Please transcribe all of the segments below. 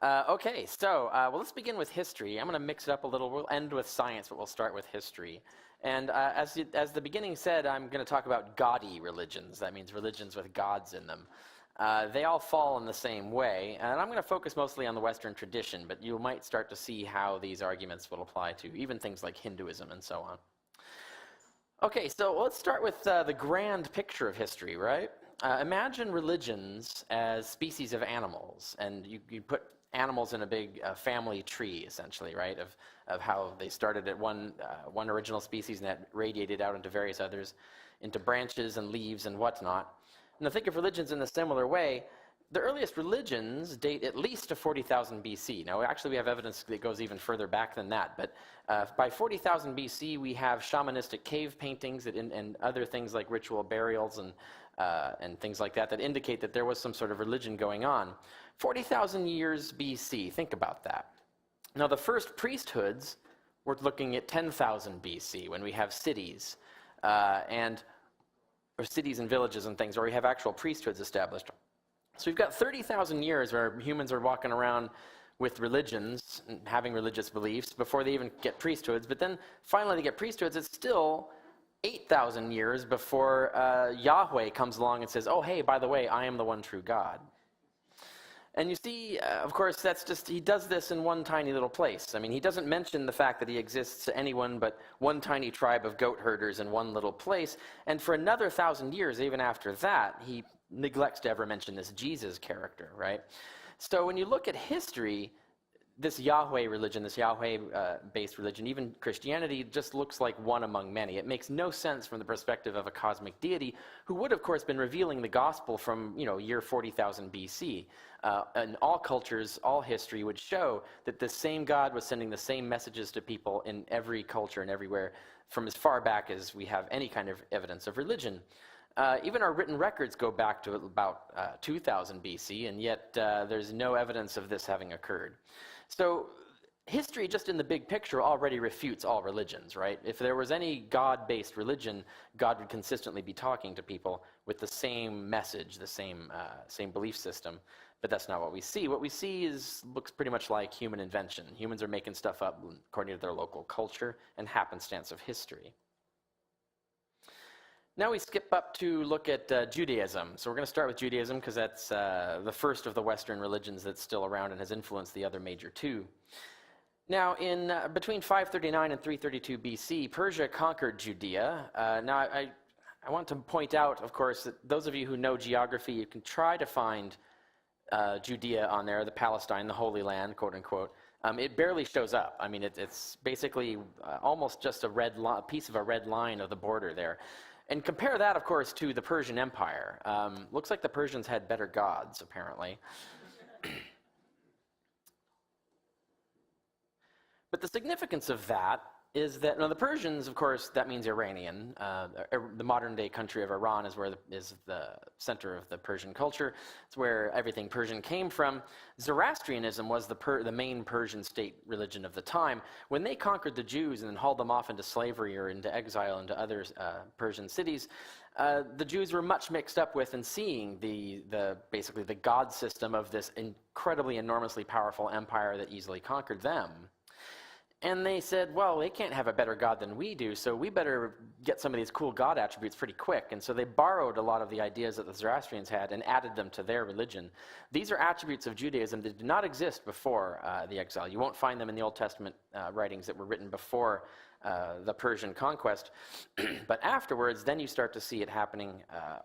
Okay, so let's begin with history. I'm going to mix it up a little. We'll end with science, but we'll start with history. And as the beginning said, I'm going to talk about gaudy religions. That means religions with gods in them. They all fall in the same way, and I'm going to focus mostly on the Western tradition, but you might start to see how these arguments will apply to even things like Hinduism and so on. Okay, so let's start with the grand picture of history, right? Imagine religions as species of animals, and you put animals in a big family tree, essentially, right, of how they started at one original species and that radiated out into various others, into branches and leaves and whatnot. Now think of religions in a similar way. The earliest religions date at least to 40,000 BC. Now, actually, we have evidence that goes even further back than that. But by 40,000 BC, we have shamanistic cave paintings and other things like ritual burials and things like that indicate that there was some sort of religion going on. 40,000 years BC, think about that. Now, the first priesthoods, we're looking at 10,000 BC when we have cities or cities and villages and things, where we have actual priesthoods established. So we've got 30,000 years where humans are walking around with religions and having religious beliefs before they even get priesthoods. But then finally they get priesthoods. It's still 8,000 years before Yahweh comes along and says, oh, hey, by the way, I am the one true God. And you see, of course, he does this in one tiny little place. I mean, he doesn't mention the fact that he exists to anyone but one tiny tribe of goat herders in one little place. And for another 1,000 years, even after that, he neglects to ever mention this Jesus character, right? So when you look at history, this Yahweh religion, this Yahweh-based religion, even Christianity, just looks like one among many. It makes no sense from the perspective of a cosmic deity who would, of course, been revealing the gospel from, year 40,000 BC. And all cultures, all history would show that the same God was sending the same messages to people in every culture and everywhere from as far back as we have any kind of evidence of religion. Even our written records go back to about 2000 BC, and yet there's no evidence of this having occurred. So history, just in the big picture, already refutes all religions, right? If there was any God-based religion, God would consistently be talking to people with the same message, the same belief system. But that's not what we see. What we see looks pretty much like human invention. Humans are making stuff up according to their local culture and happenstance of history. Now we skip up to look at Judaism. So we're going to start with Judaism because that's the first of the Western religions that's still around and has influenced the other major two. Now, in between 539 and 332 BC, Persia conquered Judea. Now, I want to point out, of course, that those of you who know geography, you can try to find Judea on there, the Palestine, the Holy Land, quote unquote. It barely shows up. I mean, it's basically almost just a piece of a red line of the border there. And compare that, of course, to the Persian Empire. Looks like the Persians had better gods, apparently. But the significance of that is that, now the Persians, of course, that means Iranian. The modern-day country of Iran is the center of the Persian culture. It's where everything Persian came from. Zoroastrianism was the main Persian state religion of the time. When they conquered the Jews and then hauled them off into slavery or into exile into other Persian cities, the Jews were much mixed up with and seeing basically the god system of this incredibly, enormously powerful empire that easily conquered them. And they said, well, they can't have a better God than we do, so we better get some of these cool God attributes pretty quick. And so they borrowed a lot of the ideas that the Zoroastrians had and added them to their religion. These are attributes of Judaism that did not exist before the exile. You won't find them in the Old Testament writings that were written before the Persian conquest. But afterwards, then you start to see it happening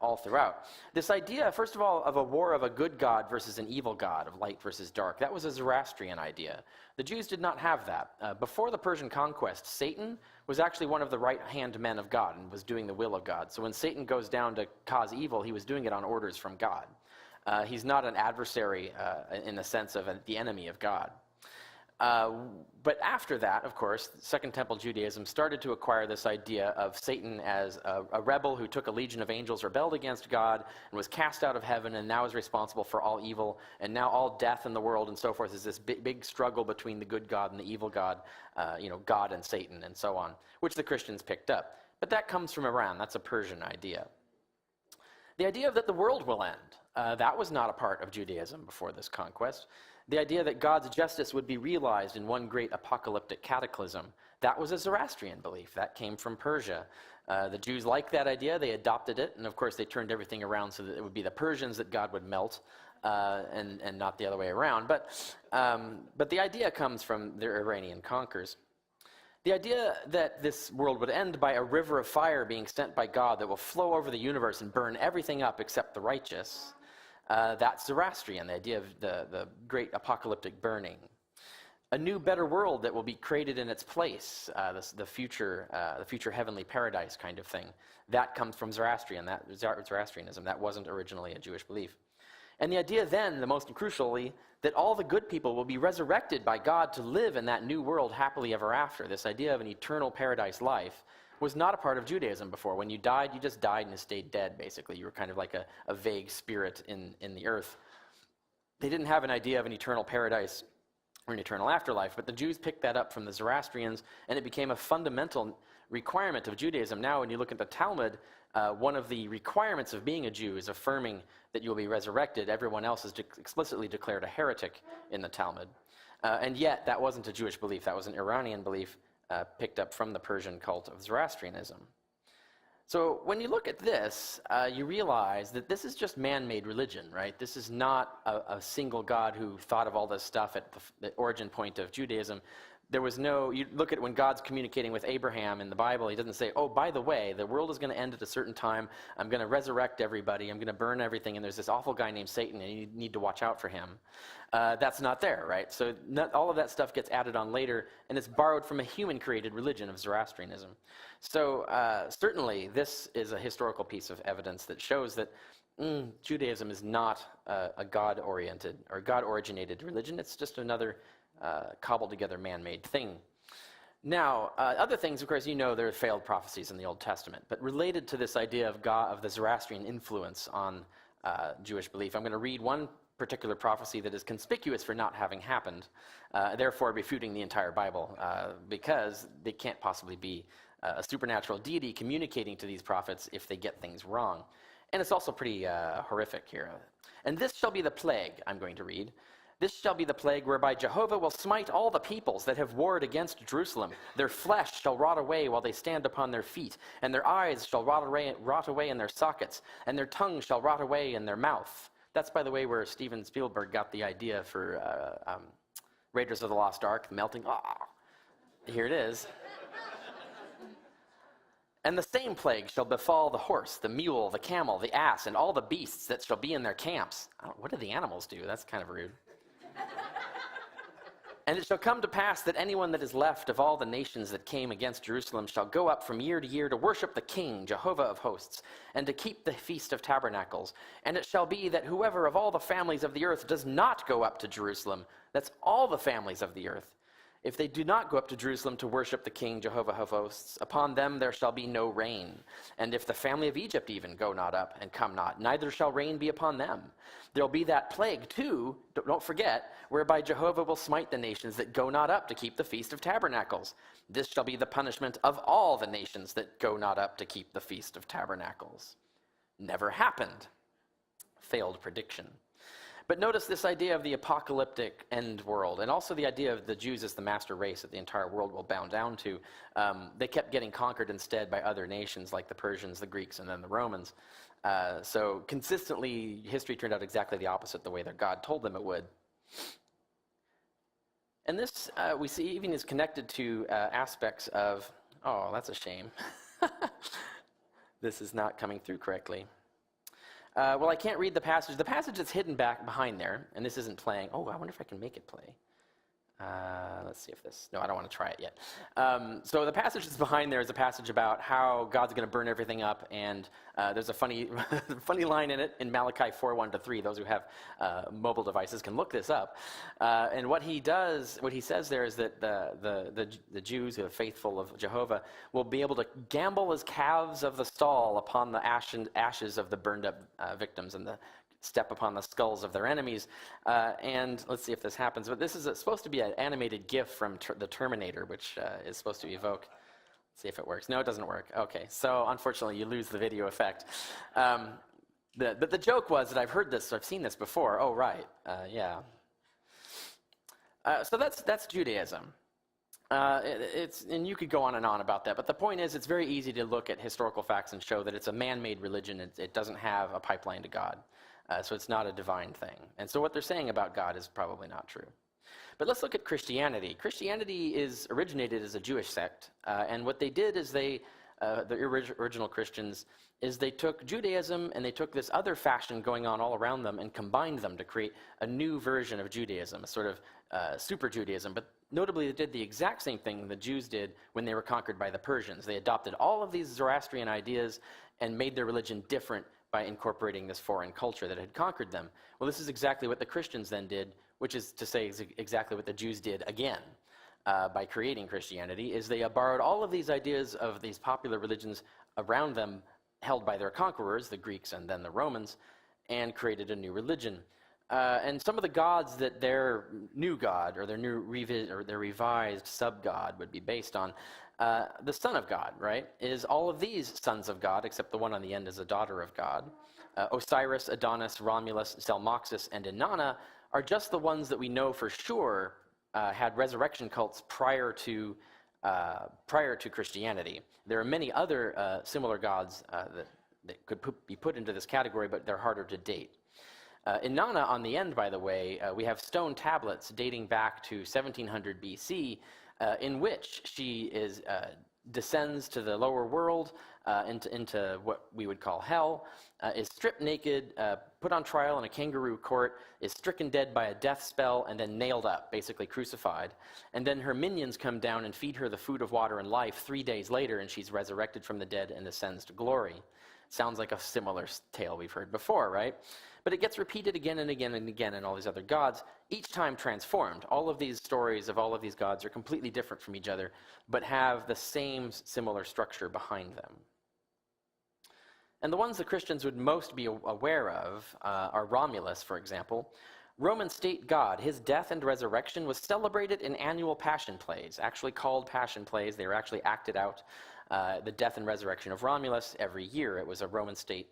all throughout. This idea, first of all, of a war of a good God versus an evil God, of light versus dark, that was a Zoroastrian idea. The Jews did not have that. Before the Persian conquest, Satan was actually one of the right-hand men of God and was doing the will of God. So when Satan goes down to cause evil, he was doing it on orders from God. He's not an adversary in the sense of the enemy of God. But after that, of course, Second Temple Judaism started to acquire this idea of Satan as a rebel who took a legion of angels, rebelled against God, and was cast out of heaven, and now is responsible for all evil, and now all death in the world and so forth is this big struggle between the good God and the evil God, God and Satan and so on, which the Christians picked up. But that comes from Iran. That's a Persian idea. The idea that the world will end, that was not a part of Judaism before this conquest. The idea that God's justice would be realized in one great apocalyptic cataclysm, that was a Zoroastrian belief. That came from Persia. The Jews liked that idea. They adopted it. And of course, they turned everything around so that it would be the Persians that God would melt and not the other way around. But the idea comes from the Iranian conquerors. The idea that this world would end by a river of fire being sent by God that will flow over the universe and burn everything up except the righteous, that's Zoroastrian, the idea of the great apocalyptic burning. A new, better world that will be created in its place, the future heavenly paradise kind of thing. That comes from Zoroastrianism. That wasn't originally a Jewish belief. And the idea then, the most crucially, that all the good people will be resurrected by God to live in that new world happily ever after. This idea of an eternal paradise life was not a part of Judaism before. When you died, you just died and stayed dead, basically. You were kind of like a vague spirit in the earth. They didn't have an idea of an eternal paradise or an eternal afterlife, but the Jews picked that up from the Zoroastrians, and it became a fundamental requirement of Judaism. Now, when you look at the Talmud, one of the requirements of being a Jew is affirming that you'll be resurrected. Everyone else is explicitly declared a heretic in the Talmud. And yet, that wasn't a Jewish belief. That was an Iranian belief picked up from the Persian cult of Zoroastrianism. So when you look at this, you realize that this is just man-made religion, right? This is not a single God who thought of all this stuff at the origin point of Judaism. There was no, you look at when God's communicating with Abraham in the Bible, he doesn't say, oh, by the way, the world is going to end at a certain time. I'm going to resurrect everybody. I'm going to burn everything. And there's this awful guy named Satan, and you need to watch out for him. That's not there, right? So all of that stuff gets added on later, and it's borrowed from a human-created religion of Zoroastrianism. So certainly this is a historical piece of evidence that shows that Judaism is not a God-oriented or God-originated religion. It's just another cobbled together man-made thing. Now, other things, of course, you know there are failed prophecies in the Old Testament, but related to this idea of God, of the Zoroastrian influence on Jewish belief, I'm going to read one particular prophecy that is conspicuous for not having happened, therefore refuting the entire Bible, because they can't possibly be a supernatural deity communicating to these prophets if they get things wrong. And it's also pretty horrific here. And this shall be the plague, I'm going to read. This shall be the plague whereby Jehovah will smite all the peoples that have warred against Jerusalem. Their flesh shall rot away while they stand upon their feet, and their eyes shall rot away in their sockets, and their tongue shall rot away in their mouth. That's, by the way, where Steven Spielberg got the idea for Raiders of the Lost Ark, melting. Here it is. And the same plague shall befall the horse, the mule, the camel, the ass, and all the beasts that shall be in their camps. What do the animals do? That's kind of rude. And it shall come to pass that anyone that is left of all the nations that came against Jerusalem shall go up from year to year to worship the King, Jehovah of hosts, and to keep the Feast of Tabernacles. And it shall be that whoever of all the families of the earth does not go up to Jerusalem, that's all the families of the earth, if they do not go up to Jerusalem to worship the King, Jehovah of hosts, upon them there shall be no rain. And if the family of Egypt even go not up and come not, neither shall rain be upon them. There'll be that plague too, don't forget, whereby Jehovah will smite the nations that go not up to keep the Feast of Tabernacles. This shall be the punishment of all the nations that go not up to keep the Feast of Tabernacles. Never happened. Failed prediction. But notice this idea of the apocalyptic end world, and also the idea of the Jews as the master race that the entire world will bow down to. They kept getting conquered instead by other nations like the Persians, the Greeks, and then the Romans. So consistently, history turned out exactly the opposite the way that God told them it would. And this, we see, even is connected to aspects of, oh, that's a shame. This is not coming through correctly. Well, I can't read the passage. The passage is hidden back behind there, and this isn't playing. Oh, I wonder if I can make it play. Let's see if this, no, I don't want to try it yet. So the passage that's behind there is a passage about how God's going to burn everything up, and there's a funny line in it in Malachi 4:1-3. Those who have mobile devices can look this up. And what he says there is that the Jews who are faithful of Jehovah will be able to gamble as calves of the stall upon the ashes of the burned up victims and the step upon the skulls of their enemies. And let's see if this happens. But this is supposed to be an animated GIF from the Terminator, which is supposed to evoke. Let's see if it works. No, it doesn't work. Okay, so unfortunately you lose the video effect. But the joke was that I've heard this, I've seen this before. Oh, right, yeah. So that's Judaism. And you could go on and on about that, but the point is it's very easy to look at historical facts and show that it's a man-made religion. It doesn't have a pipeline to God, so it's not a divine thing. And so what they're saying about God is probably not true. But let's look at Christianity. Christianity originated as a Jewish sect, and what they did is the original Christians, is they took Judaism and they took this other fashion going on all around them and combined them to create a new version of Judaism, a sort of super Judaism. But notably, they did the exact same thing the Jews did when they were conquered by the Persians. They adopted all of these Zoroastrian ideas and made their religion different by incorporating this foreign culture that had conquered them. Well, this is exactly what the Christians then did, which is to say exactly what the Jews did again. By creating Christianity, is they borrowed all of these ideas of these popular religions around them held by their conquerors, the Greeks and then the Romans, and created a new religion. And some of the gods that their new god or their their revised sub-god would be based on, the Son of God, right, is all of these sons of God, except the one on the end is a daughter of God. Osiris, Adonis, Romulus, Zalmoxis, and Inanna are just the ones that we know for sure had resurrection cults prior to Christianity. There are many other similar gods that could be put into this category, but they're harder to date. Inanna, on the end, by the way, we have stone tablets dating back to 1700 BC, in which she descends to the lower world, into what we would call hell, is stripped naked, put on trial in a kangaroo court, is stricken dead by a death spell, and then nailed up, basically crucified. And then her minions come down and feed her the food of water and life 3 days later, and she's resurrected from the dead and ascends to glory. Sounds like a similar tale we've heard before, right? But it gets repeated again and again and again in all these other gods, each time transformed. All of these stories of all of these gods are completely different from each other, but have the same similar structure behind them. And the ones the Christians would most be aware of are Romulus, for example. Roman state god, his death and resurrection was celebrated in annual passion plays, actually called passion plays. They were actually acted out, the death and resurrection of Romulus every year. It was a Roman state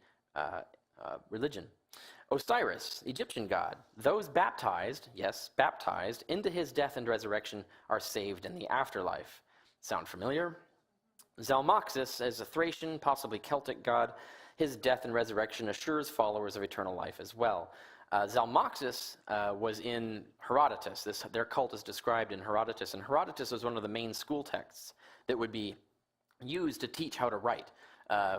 religion. Osiris, Egyptian god, those baptized, yes, baptized, into his death and resurrection are saved in the afterlife. Sound familiar? Zalmoxis is a Thracian, possibly Celtic god. His death and resurrection assures followers of eternal life as well. Zalmoxis was in Herodotus. Their cult is described in Herodotus, and Herodotus was one of the main school texts that would be used to teach how to write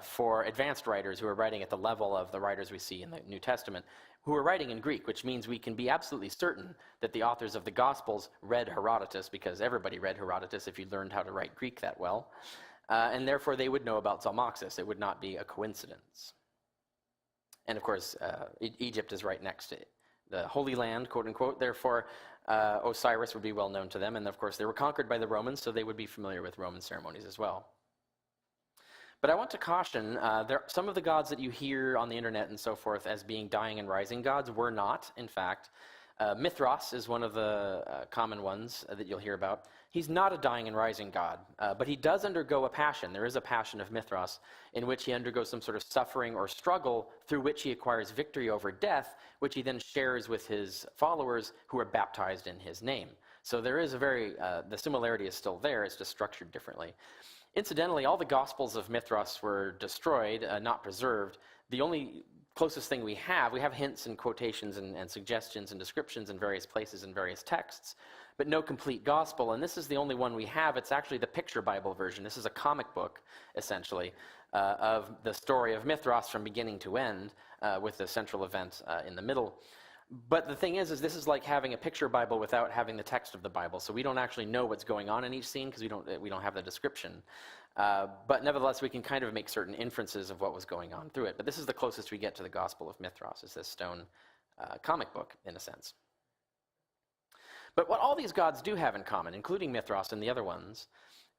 for advanced writers who are writing at the level of the writers we see in the New Testament, who are writing in Greek, which means we can be absolutely certain that the authors of the Gospels read Herodotus, because everybody read Herodotus if you learned how to write Greek that well. And therefore, they would know about Zalmoxis. It would not be a coincidence. And of course, Egypt is right next to it, the Holy Land, quote unquote. Therefore, Osiris would be well known to them. And of course, they were conquered by the Romans, so they would be familiar with Roman ceremonies as well. But I want to caution, some of the gods that you hear on the internet and so forth as being dying and rising gods were not, in fact. Mithras is one of the common ones that you'll hear about. He's not a dying and rising god, but he does undergo a passion. There is a passion of Mithras in which he undergoes some sort of suffering or struggle through which he acquires victory over death, which he then shares with his followers who are baptized in his name. So there is the similarity is still there, it's just structured differently. Incidentally, all the Gospels of Mithras were destroyed, not preserved. The only closest thing we have hints and quotations and suggestions and descriptions in various places in various texts, but no complete gospel. And this is the only one we have. It's actually the picture Bible version. This is a comic book, essentially, of the story of Mithras from beginning to end, with the central event in the middle. But the thing is this is like having a picture Bible without having the text of the Bible. So we don't actually know what's going on in each scene because we don't have the description. But nevertheless, we can kind of make certain inferences of what was going on through it. But this is the closest we get to the Gospel of Mithras, is this stone comic book, in a sense. But what all these gods do have in common, including Mithras and the other ones,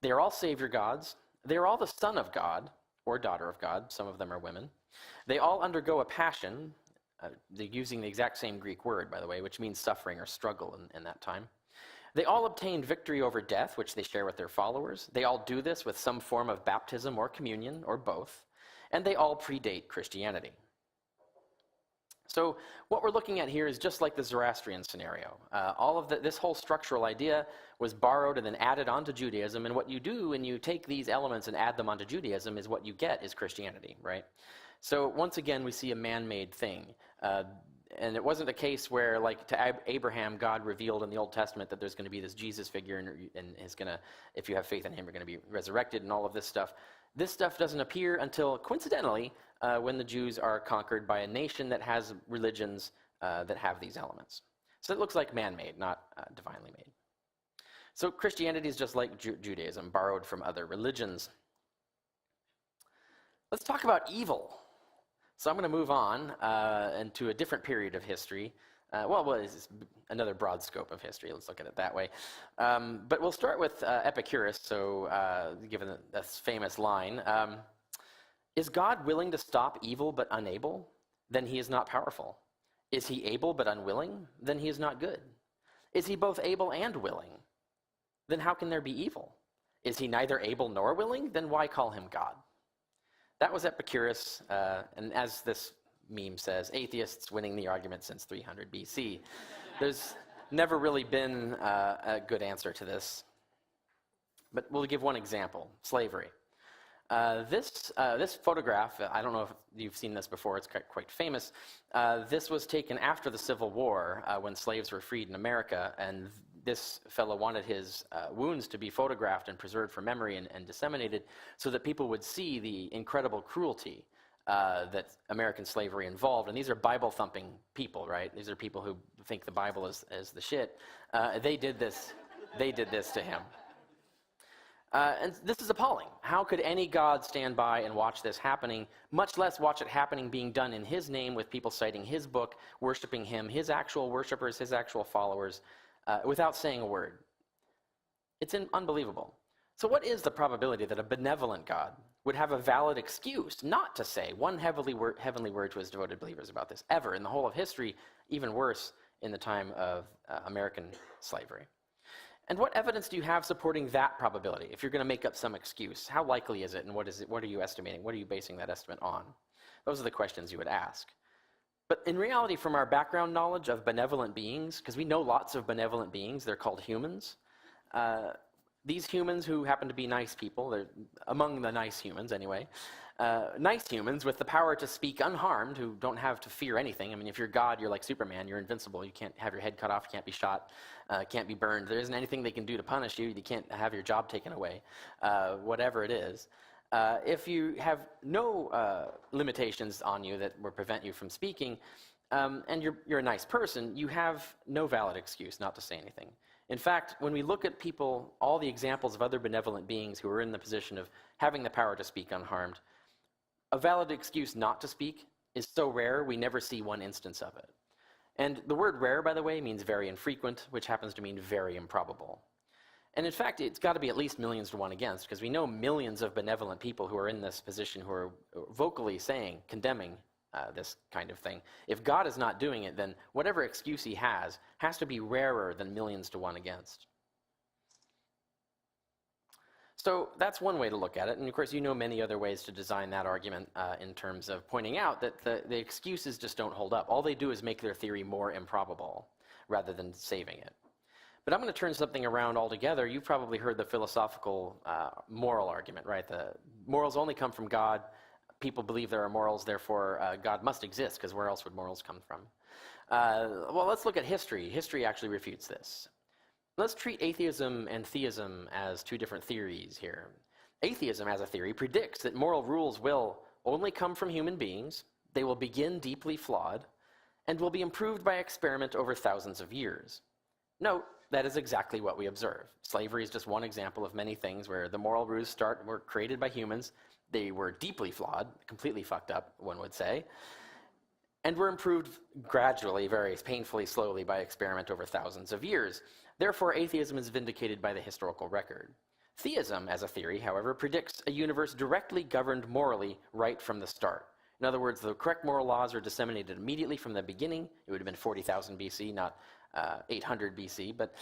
they are all savior gods. They are all the son of God or daughter of God. Some of them are women. They all undergo a passion. They're using the exact same Greek word, by the way, which means suffering or struggle in that time. They all obtained victory over death, which they share with their followers. They all do this with some form of baptism or communion, or both. And they all predate Christianity. So what we're looking at here is just like the Zoroastrian scenario. This whole structural idea was borrowed and then added onto Judaism, and what you do when you take these elements and add them onto Judaism is what you get is Christianity, right? So once again, we see a man-made thing. And it wasn't a case where, like to Abraham, God revealed in the Old Testament that there's going to be this Jesus figure, and is going to, if you have faith in him, you're going to be resurrected and all of this stuff. This stuff doesn't appear until, coincidentally, when the Jews are conquered by a nation that has religions that have these elements. So it looks like man-made, not divinely made. So Christianity is just like Judaism, borrowed from other religions. Let's talk about evil. So I'm going to move on into a different period of history. It's another broad scope of history. Let's look at it that way. But we'll start with Epicurus, given this famous line. Is God willing to stop evil but unable? Then he is not powerful. Is he able but unwilling? Then he is not good. Is he both able and willing? Then how can there be evil? Is he neither able nor willing? Then why call him God? That was Epicurus, and as this meme says, atheists winning the argument since 300 BC. There's never really been a good answer to this. But we'll give one example, slavery. This photograph, I don't know if you've seen this before, it's quite famous. This was taken after the Civil War when slaves were freed in America, and this fellow wanted his wounds to be photographed and preserved for memory and disseminated so that people would see the incredible cruelty that American slavery involved. And these are Bible-thumping people, right? These are people who think the Bible is the shit. They did this to him. And this is appalling. How could any God stand by and watch this happening, much less watch it happening being done in his name with people citing his book, worshiping him, his actual worshipers, his actual followers, without saying a word? It's unbelievable. So what is the probability that a benevolent God would have a valid excuse not to say one heavenly word to his devoted believers about this, ever in the whole of history, even worse in the time of American slavery? And what evidence do you have supporting that probability? If you're going to make up some excuse, how likely is it, and what are you estimating? What are you basing that estimate on? Those are the questions you would ask. But in reality, from our background knowledge of benevolent beings, because we know lots of benevolent beings, they're called humans. These humans who happen to be nice people, they're among the nice humans anyway, nice humans with the power to speak unharmed, who don't have to fear anything. I mean, if you're God, you're like Superman, you're invincible. You can't have your head cut off, you can't be shot, can't be burned. There isn't anything they can do to punish you. You can't have your job taken away, whatever it is. If you have no limitations on you that would prevent you from speaking, and you're a nice person, you have no valid excuse not to say anything. In fact, when we look at people, all the examples of other benevolent beings who are in the position of having the power to speak unharmed, a valid excuse not to speak is so rare, we never see one instance of it. And the word rare, by the way, means very infrequent, which happens to mean very improbable. And in fact, it's got to be at least millions to one against, because we know millions of benevolent people who are in this position who are vocally saying, condemning this kind of thing. If God is not doing it, then whatever excuse he has to be rarer than millions to one against. So that's one way to look at it. And of course, you know many other ways to design that argument in terms of pointing out that the excuses just don't hold up. All they do is make their theory more improbable rather than saving it. But I'm going to turn something around altogether. You've probably heard the philosophical moral argument, right? The morals only come from God. People believe there are morals, therefore God must exist, because where else would morals come from? Well, let's look at history. History actually refutes this. Let's treat atheism and theism as two different theories here. Atheism, as a theory, predicts that moral rules will only come from human beings, they will begin deeply flawed, and will be improved by experiment over thousands of years. Note, that is exactly what we observe. Slavery is just one example of many things where the moral rules were created by humans. They were deeply flawed, completely fucked up, one would say, and were improved gradually, very painfully, slowly by experiment over thousands of years. Therefore, atheism is vindicated by the historical record. Theism, as a theory, however, predicts a universe directly governed morally right from the start. In other words, the correct moral laws are disseminated immediately from the beginning. It would have been 40,000 BC, not 800 BC, but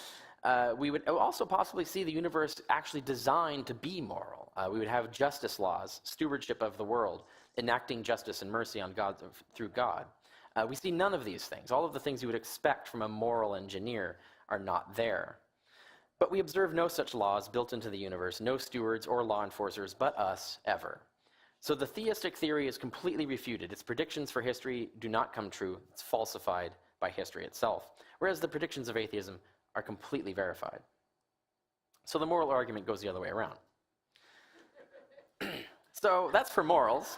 we would also possibly see the universe actually designed to be moral. We would have justice laws, stewardship of the world, enacting justice and mercy on God through God. We see none of these things. All of the things you would expect from a moral engineer are not there. But we observe no such laws built into the universe, no stewards or law enforcers but us ever. So the theistic theory is completely refuted. Its predictions for history do not come true. It's falsified by history itself, whereas the predictions of atheism are completely verified. So the moral argument goes the other way around. So that's for morals.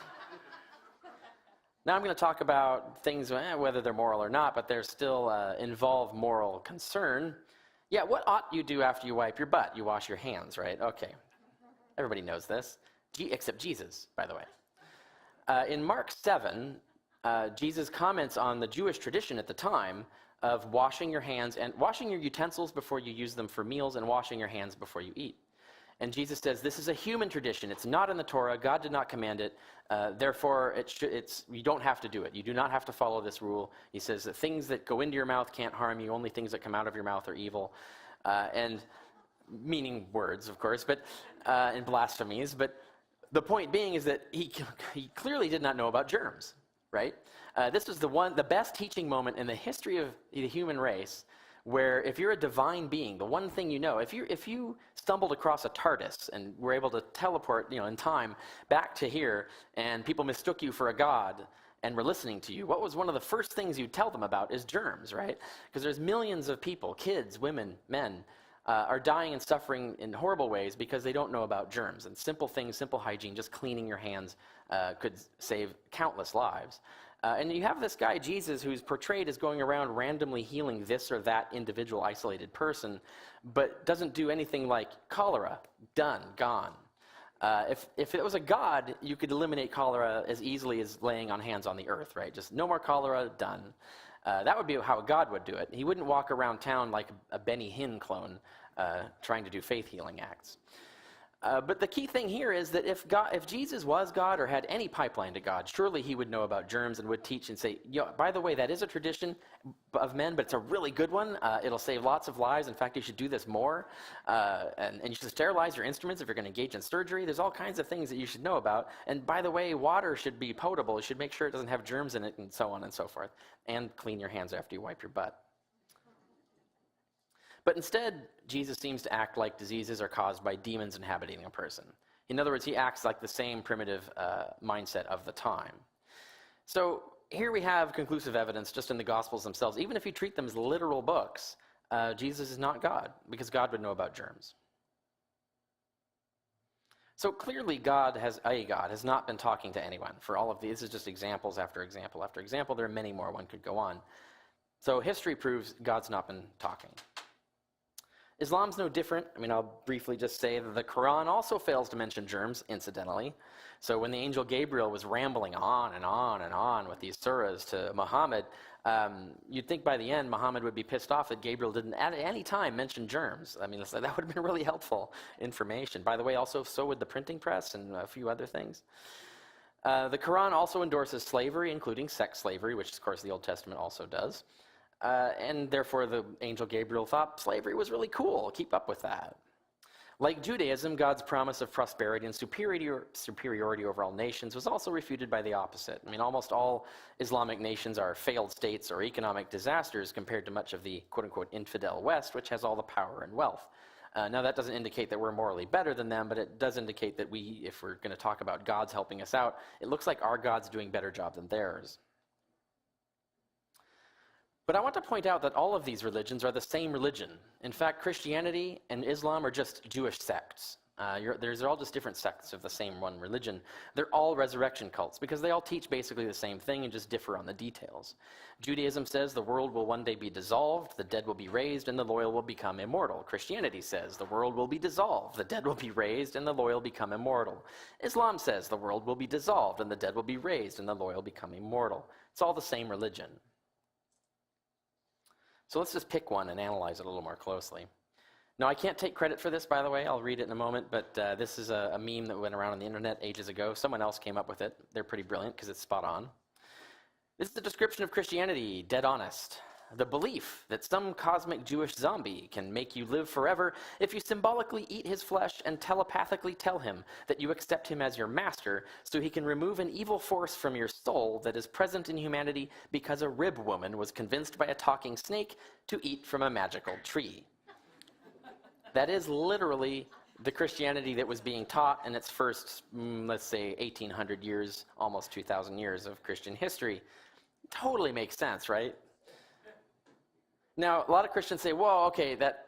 Now I'm going to talk about things, whether they're moral or not, but they're still involve moral concern. Yeah, what ought you do after you wipe your butt? You wash your hands, right? Okay. Everybody knows this, except Jesus, by the way. In Mark 7, Jesus comments on the Jewish tradition at the time of washing your hands and washing your utensils before you use them for meals and washing your hands before you eat. And Jesus says, this is a human tradition. It's not in the Torah. God did not command it. Therefore, you don't have to do it. You do not have to follow this rule. He says that things that go into your mouth can't harm you. Only things that come out of your mouth are evil. And meaning words, of course, but and blasphemies. But the point being is that he clearly did not know about germs, right? This was the best teaching moment in the history of the human race, where if you're a divine being, the one thing you know, if you stumbled across a TARDIS and were able to teleport, in time back to here, and people mistook you for a god and were listening to you, what was one of the first things you'd tell them about is germs, right? Because there's millions of people, kids, women, men, are dying and suffering in horrible ways because they don't know about germs. And simple things, simple hygiene, just cleaning your hands could save countless lives. And you have this guy, Jesus, who's portrayed as going around randomly healing this or that individual isolated person, but doesn't do anything like cholera. Done, gone. If it was a god, you could eliminate cholera as easily as laying on hands on the earth, right? Just no more cholera, done. That would be how a god would do it. He wouldn't walk around town like a Benny Hinn clone trying to do faith healing acts. But the key thing here is that if Jesus was God or had any pipeline to God, surely he would know about germs and would teach and say, by the way, that is a tradition of men, but it's a really good one. It'll save lots of lives. In fact, you should do this more. And you should sterilize your instruments if you're going to engage in surgery. There's all kinds of things that you should know about. And by the way, water should be potable. You should make sure it doesn't have germs in it and so on and so forth. And clean your hands after you wipe your butt. But instead, Jesus seems to act like diseases are caused by demons inhabiting a person. In other words, he acts like the same primitive mindset of the time. So here we have conclusive evidence just in the Gospels themselves. Even if you treat them as literal books, Jesus is not God, because God would know about germs. So clearly God has not been talking to anyone. For all of these, this is just examples after example after example. There are many more one could go on. So history proves God's not been talking. Islam's no different. I'll briefly just say that the Quran also fails to mention germs, incidentally. So when the angel Gabriel was rambling on and on and on with these surahs to Muhammad, you'd think by the end Muhammad would be pissed off that Gabriel didn't at any time mention germs. That would have been really helpful information. By the way, also, so would the printing press and a few other things. The Quran also endorses slavery, including sex slavery, which, of course, the Old Testament also does. And therefore, the angel Gabriel thought slavery was really cool. Keep up with that. Like Judaism, God's promise of prosperity and superiority over all nations was also refuted by the opposite. Almost all Islamic nations are failed states or economic disasters compared to much of the quote-unquote infidel West, which has all the power and wealth. Now, that doesn't indicate that we're morally better than them, but it does indicate that if we're going to talk about God's helping us out, it looks like our God's doing a better job than theirs. But I want to point out that all of these religions are the same religion. In fact, Christianity and Islam are just Jewish sects. They're all just different sects of the same one religion. They're all resurrection cults because they all teach basically the same thing and just differ on the details. Judaism says the world will one day be dissolved, the dead will be raised, and the loyal will become immortal. Christianity says the world will be dissolved, the dead will be raised, and the loyal become immortal. Islam says the world will be dissolved, and the dead will be raised, and the loyal become immortal. It's all the same religion. So let's just pick one and analyze it a little more closely. Now, I can't take credit for this, by the way. I'll read it in a moment, but this is a meme that went around on the internet ages ago. Someone else came up with it. They're pretty brilliant because it's spot on. This is the description of Christianity, dead honest. the belief that some cosmic Jewish zombie can make you live forever if you symbolically eat his flesh and telepathically tell him that you accept him as your master so he can remove an evil force from your soul that is present in humanity because a rib woman was convinced by a talking snake to eat from a magical tree. That is literally the Christianity that was being taught in its first, let's say, 1,800 years, almost 2,000 years of Christian history. Totally makes sense, right? Now, a lot of Christians say, well, okay, that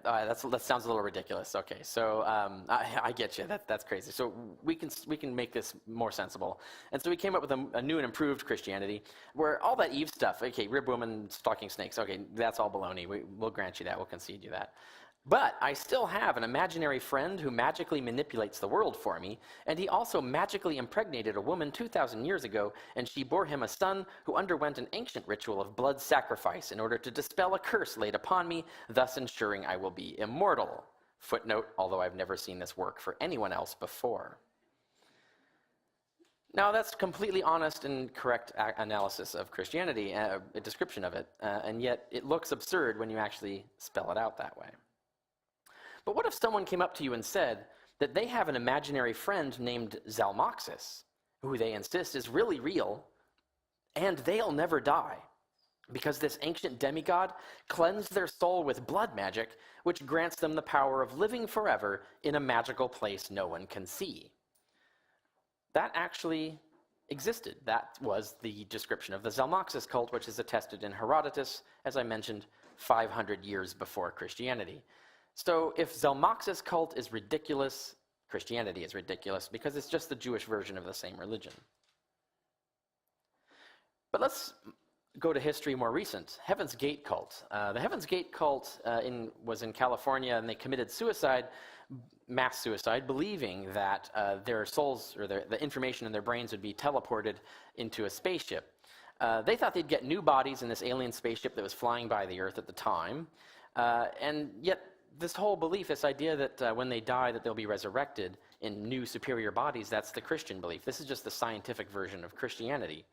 sounds a little ridiculous. Okay, so I get you. That's crazy. So we can make this more sensible. And so we came up with a new and improved Christianity where all that Eve stuff, okay, rib woman, stalking snakes, okay, that's all baloney. We'll grant you that. We'll concede you that. But I still have an imaginary friend who magically manipulates the world for me, and he also magically impregnated a woman 2,000 years ago, and she bore him a son who underwent an ancient ritual of blood sacrifice in order to dispel a curse laid upon me, thus ensuring I will be immortal. Footnote, although I've never seen this work for anyone else before. Now, that's completely honest and correct analysis of Christianity, a description of it, and yet it looks absurd when you actually spell it out that way. But what if someone came up to you and said that they have an imaginary friend named Zalmoxis, who they insist is really real, and they'll never die, because this ancient demigod cleansed their soul with blood magic, which grants them the power of living forever in a magical place no one can see? That actually existed. That was the description of the Zalmoxis cult, which is attested in Herodotus, as I mentioned, 500 years before Christianity. So if Zalmoxis cult is ridiculous, Christianity is ridiculous because it's just the Jewish version of the same religion. But let's go to history more recent. Heaven's Gate cult. The Heaven's Gate cult was in California, and they committed suicide, mass suicide, believing that their souls or the information in their brains would be teleported into a spaceship. They thought they'd get new bodies in this alien spaceship that was flying by the Earth at the time, and yet this whole belief, this idea that when they die that they'll be resurrected in new superior bodies, that's the Christian belief. This is just the scientific version of Christianity.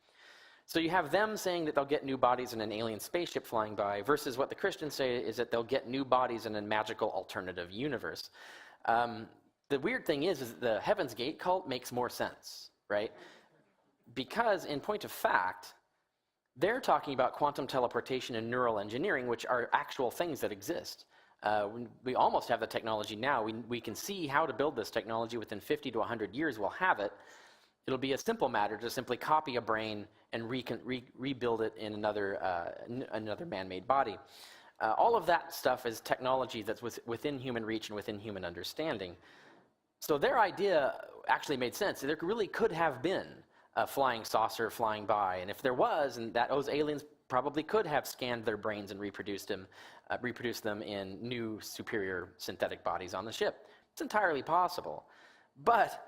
So you have them saying that they'll get new bodies in an alien spaceship flying by, versus what the Christians say is that they'll get new bodies in a magical alternative universe. The weird thing is the Heaven's Gate cult makes more sense, right? Because in point of fact, they're talking about quantum teleportation and neural engineering, which are actual things that exist. We almost have the technology now. We can see how to build this technology. Within 50 to 100 years, we'll have it. It'll be a simple matter to simply copy a brain and rebuild it in another man-made body. All of that stuff is technology that's within human reach and within human understanding. So their idea actually made sense. There really could have been a flying saucer flying by, and if there was, and that those aliens probably could have scanned their brains and reproduced them in new, superior synthetic bodies on the ship. It's entirely possible. But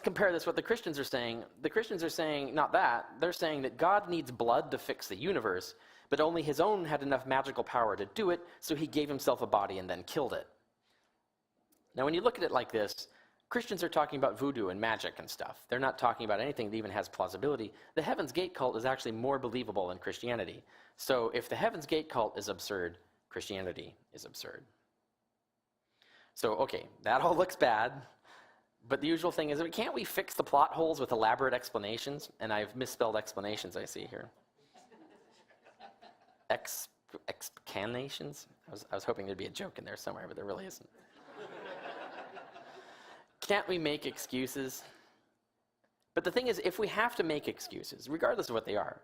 compare this to what the Christians are saying. The Christians are saying not that. They're saying that God needs blood to fix the universe, but only his own had enough magical power to do it, so he gave himself a body and then killed it. Now, when you look at it like this, Christians are talking about voodoo and magic and stuff. They're not talking about anything that even has plausibility. The Heaven's Gate cult is actually more believable than Christianity. So if the Heaven's Gate cult is absurd, Christianity is absurd. So, okay, that all looks bad. But the usual thing is, can't we fix the plot holes with elaborate explanations? And I've misspelled explanations, I see here. Excanations? I was hoping there'd be a joke in there somewhere, but there really isn't. Can't we make excuses? But the thing is, if we have to make excuses, regardless of what they are,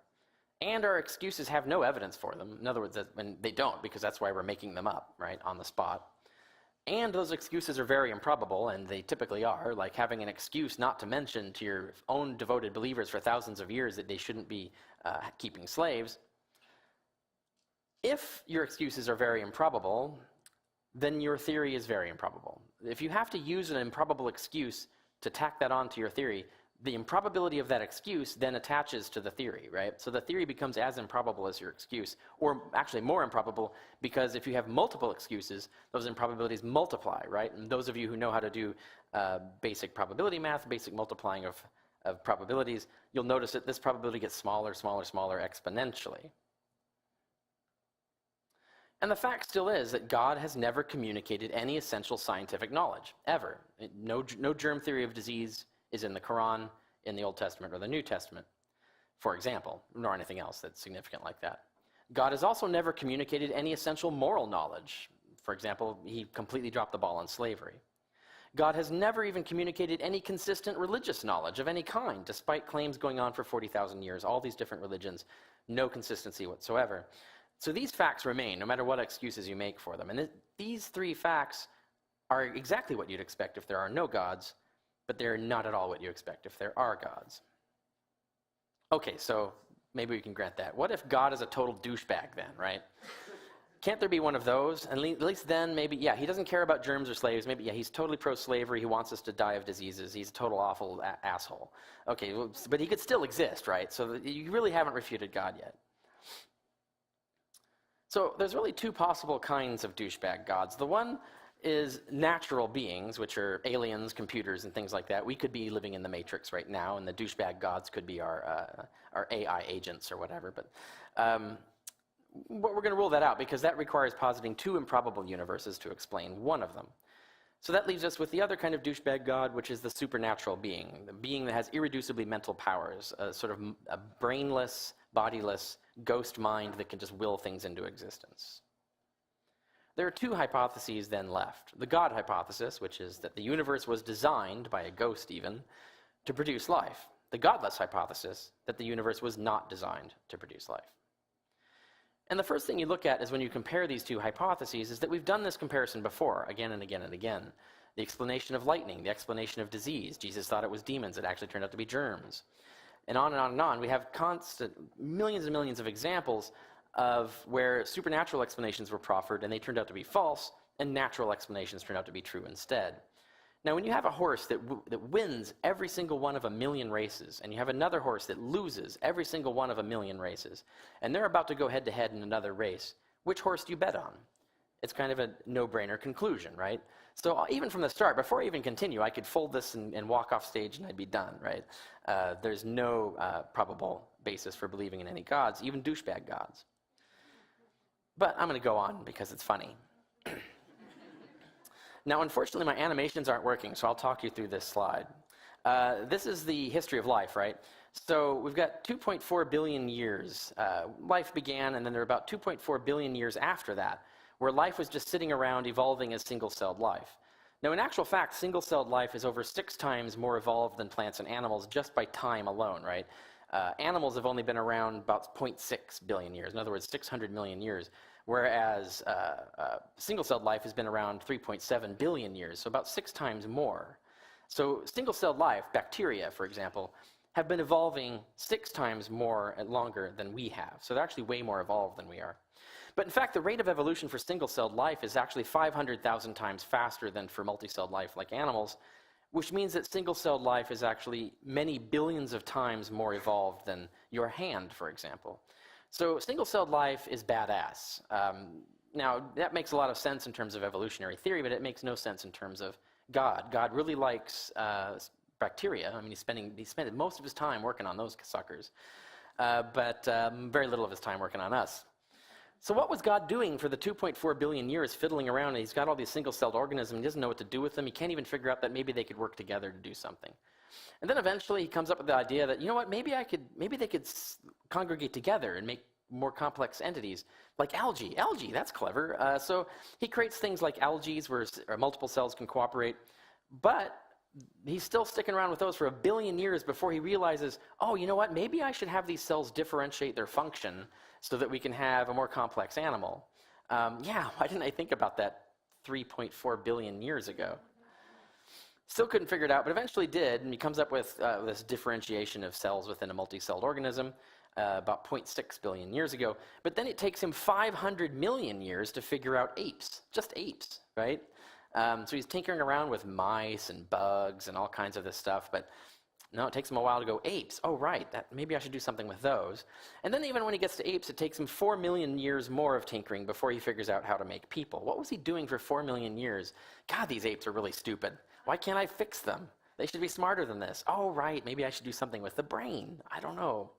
and our excuses have no evidence for them, in other words, and they don't, because that's why we're making them up, right, on the spot, and those excuses are very improbable, and they typically are, like having an excuse not to mention to your own devoted believers for thousands of years that they shouldn't be keeping slaves. If your excuses are very improbable, then your theory is very improbable. If you have to use an improbable excuse to tack that onto your theory, the improbability of that excuse then attaches to the theory, right? So the theory becomes as improbable as your excuse, or actually more improbable, because if you have multiple excuses, those improbabilities multiply, right? And those of you who know how to do basic probability math, basic multiplying of probabilities, you'll notice that this probability gets smaller, smaller, smaller exponentially. And the fact still is that God has never communicated any essential scientific knowledge, ever. No germ theory of disease is in the Quran, in the Old Testament, or the New Testament, for example, nor anything else that's significant like that. God has also never communicated any essential moral knowledge. For example, he completely dropped the ball on slavery. God has never even communicated any consistent religious knowledge of any kind, despite claims going on for 40,000 years, all these different religions, no consistency whatsoever. So these facts remain, no matter what excuses you make for them. And these three facts are exactly what you'd expect if there are no gods, but they're not at all what you expect if there are gods. Okay, so maybe we can grant that. What if God is a total douchebag then, right? Can't there be one of those? And at least then, maybe, yeah, he doesn't care about germs or slaves. Maybe, yeah, he's totally pro-slavery. He wants us to die of diseases. He's a total awful asshole. Okay, well, but he could still exist, right? So you really haven't refuted God yet. So there's really two possible kinds of douchebag gods. The one is natural beings, which are aliens, computers, and things like that. We could be living in the Matrix right now, and the douchebag gods could be our AI agents or whatever. But we're going to rule that out because that requires positing two improbable universes to explain one of them. So that leaves us with the other kind of douchebag god, which is the supernatural being, the being that has irreducibly mental powers, a sort of a brainless, bodiless, ghost mind that can just will things into existence. There are two hypotheses then left. The God hypothesis, which is that the universe was designed, by a ghost even, to produce life. The godless hypothesis, that the universe was not designed to produce life. And the first thing you look at is when you compare these two hypotheses is that we've done this comparison before, again and again and again. The explanation of lightning, the explanation of disease. Jesus thought it was demons. It actually turned out to be germs. And on and on and on. We have constant millions and millions of examples of where supernatural explanations were proffered and they turned out to be false, and natural explanations turned out to be true instead. Now, when you have a horse that wins every single one of 1,000,000 races, and you have another horse that loses every single one of 1,000,000 races, and they're about to go head-to-head in another race, which horse do you bet on? It's kind of a no-brainer conclusion, right? So even from the start, before I even continue, I could fold this and walk off stage and I'd be done, right? There's no probable basis for believing in any gods, even douchebag gods. But I'm going to go on because it's funny. Now, unfortunately, my animations aren't working, so I'll talk you through this slide. This is the history of life, right? So we've got 2.4 billion years. Life began, and then there are about 2.4 billion years after that, where life was just sitting around evolving as single-celled life. Now, in actual fact, single-celled life is over 6 times more evolved than plants and animals just by time alone, right? Animals have only been around about 0.6 billion years, in other words, 600 million years, whereas single-celled life has been around 3.7 billion years, so about 6 times more. So single-celled life, bacteria, for example, have been evolving 6 times more and longer than we have. So they're actually way more evolved than we are. But in fact, the rate of evolution for single-celled life is actually 500,000 times faster than for multi-celled life like animals, which means that single-celled life is actually many billions of times more evolved than your hand, for example. So single-celled life is badass. Now, that makes a lot of sense in terms of evolutionary theory, but it makes no sense in terms of God. God really likes bacteria. I mean, he spent most of his time working on those suckers, but very little of his time working on us. So what was God doing for the 2.4 billion years fiddling around? He's got all these single-celled organisms. He doesn't know what to do with them. He can't even figure out that maybe they could work together to do something. And then eventually he comes up with the idea that, you know what, maybe they could congregate together and make more complex entities, like algae. Algae, that's clever. So he creates things like algae where multiple cells can cooperate, but he's still sticking around with those for 1 billion years before he realizes, oh, you know what, maybe I should have these cells differentiate their function so that we can have a more complex animal. Yeah, why didn't I think about that 3.4 billion years ago? Still couldn't figure it out, but eventually did, and he comes up with this differentiation of cells within a multi-celled organism about 0.6 billion years ago. But then it takes him 500 million years to figure out apes, just apes, right? So he's tinkering around with mice and bugs and all kinds of this stuff, but no, it takes him a while to go, apes, oh right, maybe I should do something with those. And then even when he gets to apes, it takes him 4 million years more of tinkering before he figures out how to make people. What was he doing for 4 million years? God, these apes are really stupid. Why can't I fix them? They should be smarter than this. Oh right, maybe I should do something with the brain. I don't know.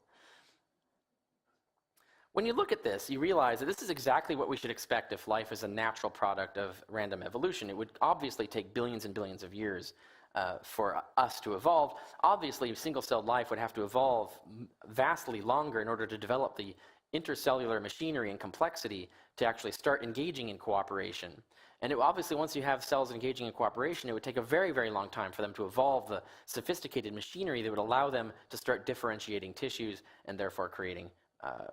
When you look at this, you realize that this is exactly what we should expect if life is a natural product of random evolution. It would obviously take billions and billions of years for us to evolve. Obviously, single-celled life would have to evolve vastly longer in order to develop the intercellular machinery and complexity to actually start engaging in cooperation. And obviously, once you have cells engaging in cooperation, it would take a very, very long time for them to evolve the sophisticated machinery that would allow them to start differentiating tissues and therefore creating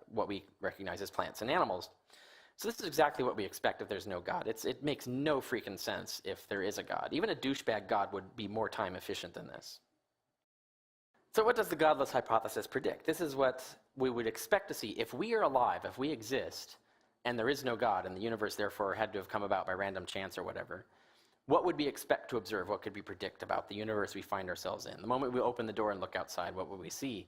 what we recognize as plants and animals. So this is exactly what we expect if there's no God. It makes no freaking sense if there is a God. Even a douchebag God would be more time efficient than this. So what does the godless hypothesis predict? This is what we would expect to see. If we are alive, if we exist, and there is no God, and the universe therefore had to have come about by random chance or whatever, what would we expect to observe? What could we predict about the universe we find ourselves in? The moment we open the door and look outside, what would we see?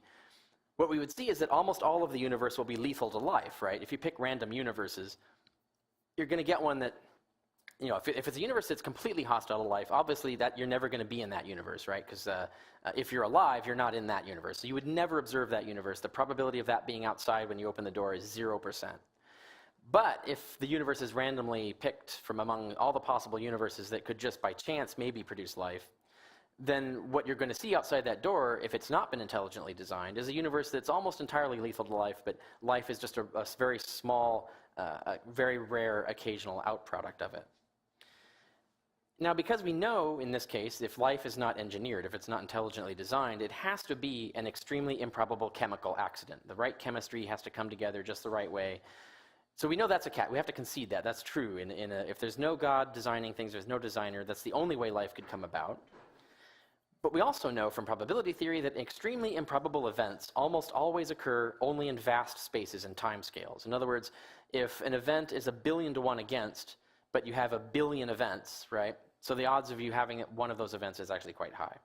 What we would see is that almost all of the universe will be lethal to life, right? If you pick random universes, you're going to get one that, if it's a universe that's completely hostile to life, obviously that you're never going to be in that universe, right? Because if you're alive, you're not in that universe. So you would never observe that universe. The probability of that being outside when you open the door is 0%. But if the universe is randomly picked from among all the possible universes that could just by chance maybe produce life, then what you're going to see outside that door, if it's not been intelligently designed, is a universe that's almost entirely lethal to life, but life is just a very small, very rare occasional outproduct of it. Now, because we know, in this case, if life is not engineered, if it's not intelligently designed, it has to be an extremely improbable chemical accident. The right chemistry has to come together just the right way. So we know that's a cat. We have to concede that. That's true. If there's no God designing things, there's no designer, that's the only way life could come about. But we also know from probability theory that extremely improbable events almost always occur only in vast spaces and time scales. In other words, if an event is 1 billion to 1 against, but you have 1 billion events, right? So the odds of you having one of those events is actually quite high.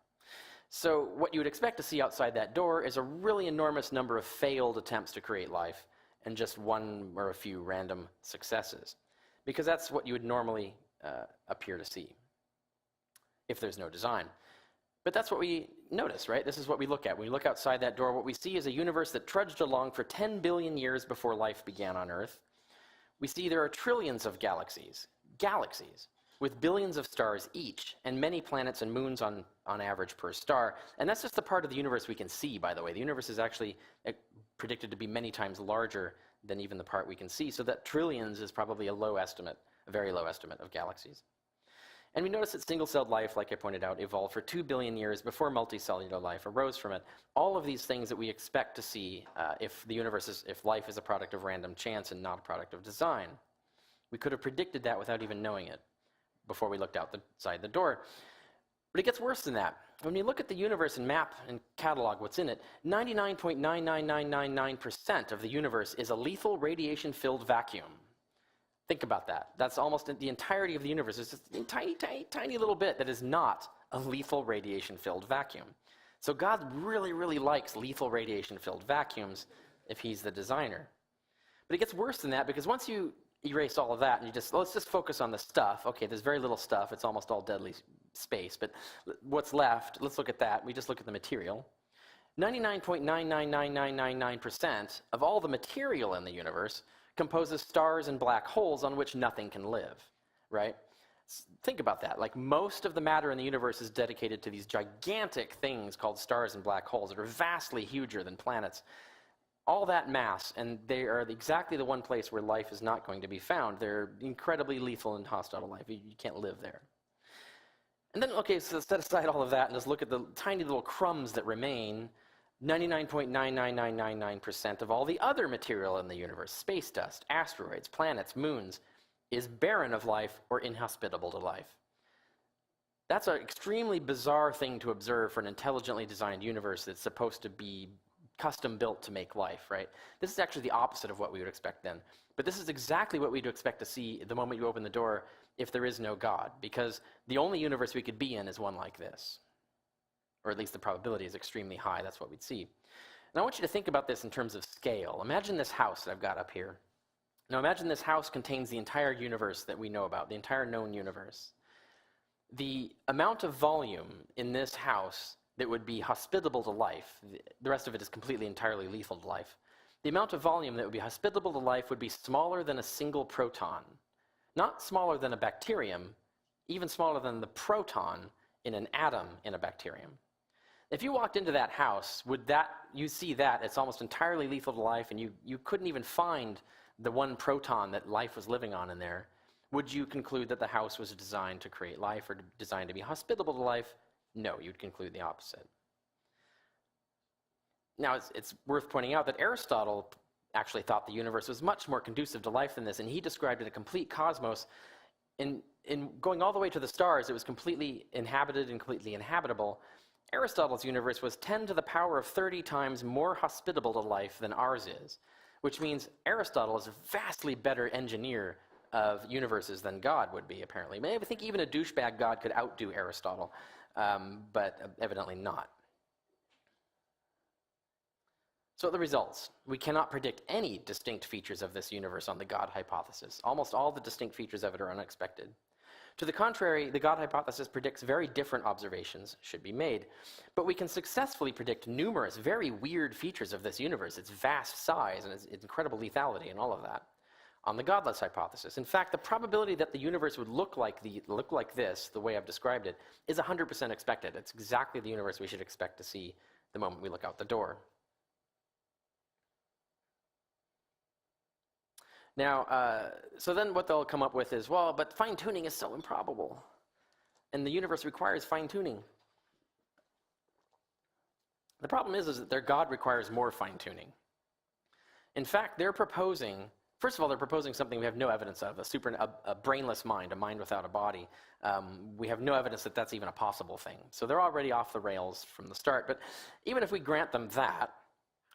So what you would expect to see outside that door is a really enormous number of failed attempts to create life and just one or a few random successes, because that's what you would normally appear to see if there's no design. But that's what we notice, right? This is what we look at. When we look outside that door, what we see is a universe that trudged along for 10 billion years before life began on Earth. We see there are trillions of galaxies, with billions of stars each, and many planets and moons on average per star. And that's just the part of the universe we can see, by the way. The universe is actually predicted to be many times larger than even the part we can see, so that trillions is probably a low estimate, a very low estimate of galaxies. And we notice that single-celled life, like I pointed out, evolved for 2 billion years before multicellular life arose from it. All of these things that we expect to see if life is a product of random chance and not a product of design. We could have predicted that without even knowing it before we looked outside the door. But it gets worse than that. When you look at the universe and map and catalog what's in it, 99.99999% of the universe is a lethal radiation-filled vacuum. Think about that. That's almost the entirety of the universe. It's just a tiny, tiny, tiny little bit that is not a lethal radiation-filled vacuum. So God really, really likes lethal radiation-filled vacuums if he's the designer. But it gets worse than that, because once you erase all of that and let's just focus on the stuff. Okay, there's very little stuff. It's almost all deadly space. But what's left, let's look at that. We just look at the material. 99.99999% of all the material in the universe composes stars and black holes on which nothing can live, right? Think about that. Like, most of the matter in the universe is dedicated to these gigantic things called stars and black holes that are vastly huger than planets. All that mass, and they are exactly the one place where life is not going to be found. They're incredibly lethal and hostile to life. You can't live there. And then, okay, so set aside all of that and just look at the tiny little crumbs that remain. 99.99999% of all the other material in the universe, space dust, asteroids, planets, moons, is barren of life or inhospitable to life. That's an extremely bizarre thing to observe for an intelligently designed universe that's supposed to be custom built to make life, right? This is actually the opposite of what we would expect then. But this is exactly what we'd expect to see the moment you open the door if there is no God, because the only universe we could be in is one like this. Or at least the probability is extremely high. That's what we'd see. And I want you to think about this in terms of scale. Imagine this house that I've got up here. Now imagine this house contains the entire universe that we know about, the entire known universe. The amount of volume in this house that would be hospitable to life, the rest of it is completely entirely lethal to life, the amount of volume that would be hospitable to life would be smaller than a single proton. Not smaller than a bacterium, even smaller than the proton in an atom in a bacterium. If you walked into that house, you see that it's almost entirely lethal to life, and you couldn't even find the one proton that life was living on in there. Would you conclude that the house was designed to create life or designed to be hospitable to life? No, you'd conclude the opposite. Now, it's worth pointing out that Aristotle actually thought the universe was much more conducive to life than this, and he described it a complete cosmos. In going all the way to the stars, it was completely inhabited and completely inhabitable. Aristotle's universe was 10 to the power of 30 times more hospitable to life than ours is, which means Aristotle is a vastly better engineer of universes than God would be, apparently. I think even a douchebag God could outdo Aristotle, but evidently not. So the results. We cannot predict any distinct features of this universe on the God hypothesis. Almost all the distinct features of it are unexpected. To the contrary, the God hypothesis predicts very different observations should be made. But we can successfully predict numerous very weird features of this universe, its vast size and its incredible lethality and all of that, on the godless hypothesis. In fact, the probability that the universe would look like this, the way I've described it, is 100% expected. It's exactly the universe we should expect to see the moment we look out the door. Now, so then what they'll come up with is, well, but fine-tuning is so improbable, and the universe requires fine-tuning. The problem is that their God requires more fine-tuning. In fact, they're proposing, first of all, they're proposing something we have no evidence of, a brainless mind, a mind without a body. We have no evidence that that's even a possible thing. So they're already off the rails from the start. But even if we grant them that,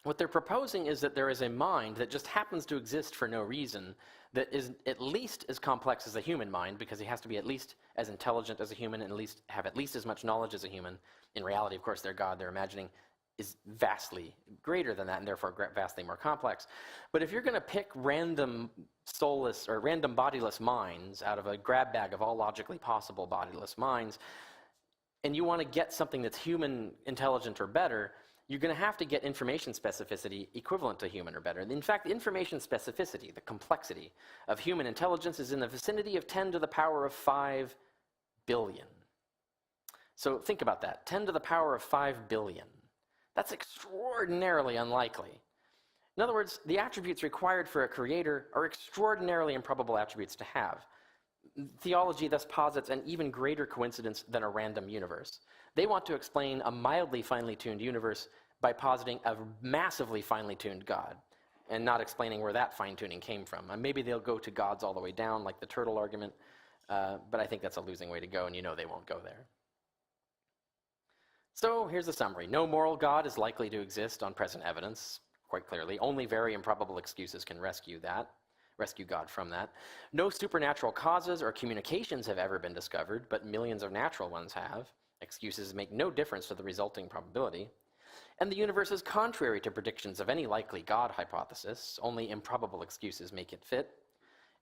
what they're proposing is that there is a mind that just happens to exist for no reason, that is at least as complex as a human mind, because he has to be at least as intelligent as a human and have at least as much knowledge as a human. In reality, of course, their God, they're imagining, is vastly greater than that and therefore vastly more complex. But if you're going to pick random soulless or random bodiless minds out of a grab bag of all logically possible bodiless minds, and you want to get something that's human intelligent or better, you're going to have to get information specificity equivalent to human or better. In fact, the information specificity, the complexity of human intelligence, is in the vicinity of 10 to the power of 5 billion. So think about that, 10 to the power of 5 billion. That's extraordinarily unlikely. In other words, the attributes required for a creator are extraordinarily improbable attributes to have. Theology thus posits an even greater coincidence than a random universe. They want to explain a mildly finely tuned universe by positing a massively finely tuned God and not explaining where that fine-tuning came from. And maybe they'll go to gods all the way down, like the turtle argument, but I think that's a losing way to go, and you know they won't go there. So here's the summary. No moral God is likely to exist on present evidence, quite clearly. Only very improbable excuses can rescue God from that. No supernatural causes or communications have ever been discovered, but millions of natural ones have. Excuses make no difference to the resulting probability. And the universe is contrary to predictions of any likely God hypothesis. Only improbable excuses make it fit.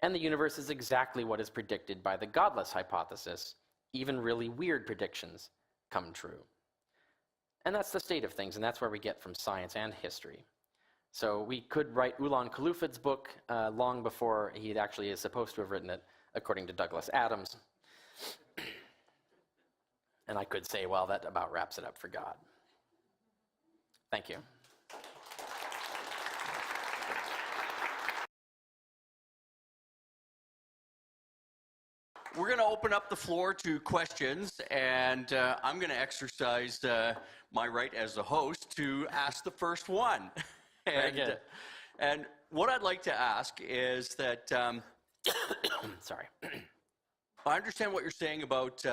And the universe is exactly what is predicted by the godless hypothesis. Even really weird predictions come true. And that's the state of things, and that's where we get from science and history. So we could write Ulan Khulufad's book long before he actually is supposed to have written it, according to Douglas Adams. And I could say, well, that about wraps it up for God. Thank you. We're going to open up the floor to questions, and I'm going to exercise my right as the host to ask the first one. Very good. And what I'd like to ask is that, Sorry. I understand what you're saying about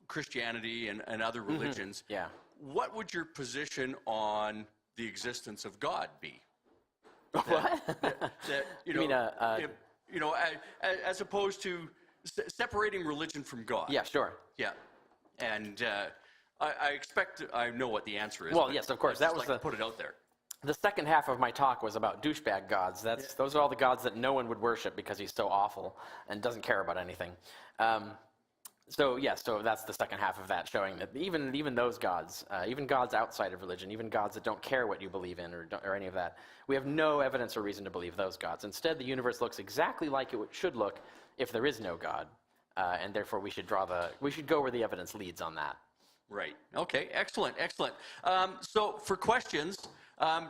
Christianity and other religions. Yeah. What would your position on the existence of God be? What? As opposed to separating religion from God. Yeah, sure. Yeah. And I expect I know what the answer is. Well, yes, of course. That was to put it out there. The second half of my talk was about douchebag gods. Those are all the gods that no one would worship because he's so awful and doesn't care about anything. So yes, so that's the second half of that, showing that even those gods, even gods outside of religion, even gods that don't care what you believe in or any of that, we have no evidence or reason to believe those gods. Instead, the universe looks exactly like it should look if there is no God, and therefore we should go where the evidence leads on that. Right. Okay. Excellent. Excellent. So for questions,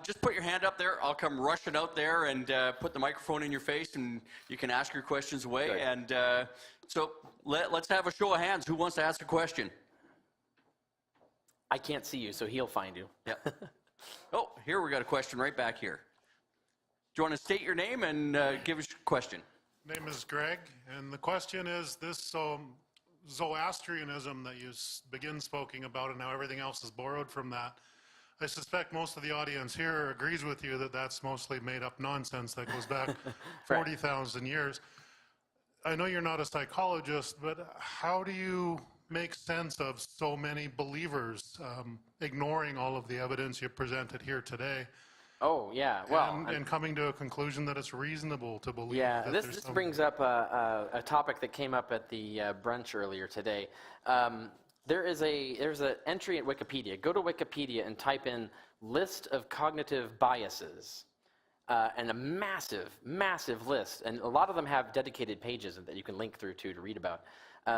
just put your hand up there. I'll come rushing out there and put the microphone in your face, and you can ask your questions away. Good. And so let's have a show of hands. Who wants to ask a question? I can't see you, so he'll find you. Yep. Oh, here we got a question right back here. Do you want to state your name and give us your question? Name is Greg, and the question is this Zoroastrianism that you begin speaking about and how everything else is borrowed from that. I suspect most of the audience here agrees with you that that's mostly made up nonsense that goes back 40,000 years. I know you're not a psychologist, but how do you make sense of so many believers ignoring all of the evidence you presented here today? Oh, yeah. Well, and coming to a conclusion that it's reasonable to believe. yeah, that this brings up a topic that came up at the brunch earlier today. There's an entry at Wikipedia. Go to Wikipedia and type in list of cognitive biases, and a massive list. And a lot of them have dedicated pages that you can link through to read about.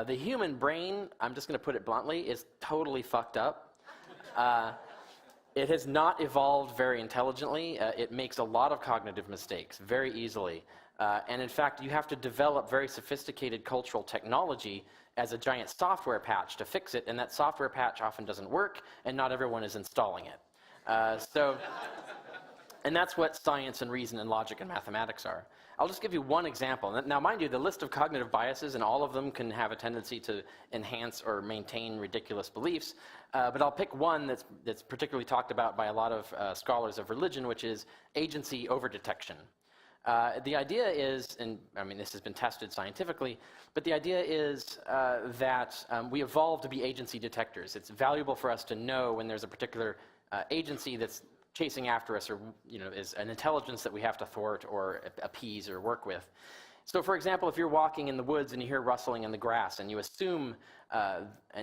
The human brain, I'm just going to put it bluntly, is totally fucked up. It has not evolved very intelligently. It makes a lot of cognitive mistakes very easily. And in fact, you have to develop very sophisticated cultural technology as a giant software patch to fix it, and that software patch often doesn't work, and not everyone is installing it. And that's what science and reason and logic and mathematics are. I'll just give you one example. Now, mind you, the list of cognitive biases, and all of them can have a tendency to enhance or maintain ridiculous beliefs, but I'll pick one that's particularly talked about by a lot of scholars of religion, which is agency over-detection. The idea is, and I mean this has been tested scientifically, but the idea is that we evolved to be agency detectors. It's valuable for us to know when there's a particular agency that's chasing after us, or is an intelligence that we have to thwart or appease or work with. So for example, if you're walking in the woods and you hear rustling in the grass and you assume,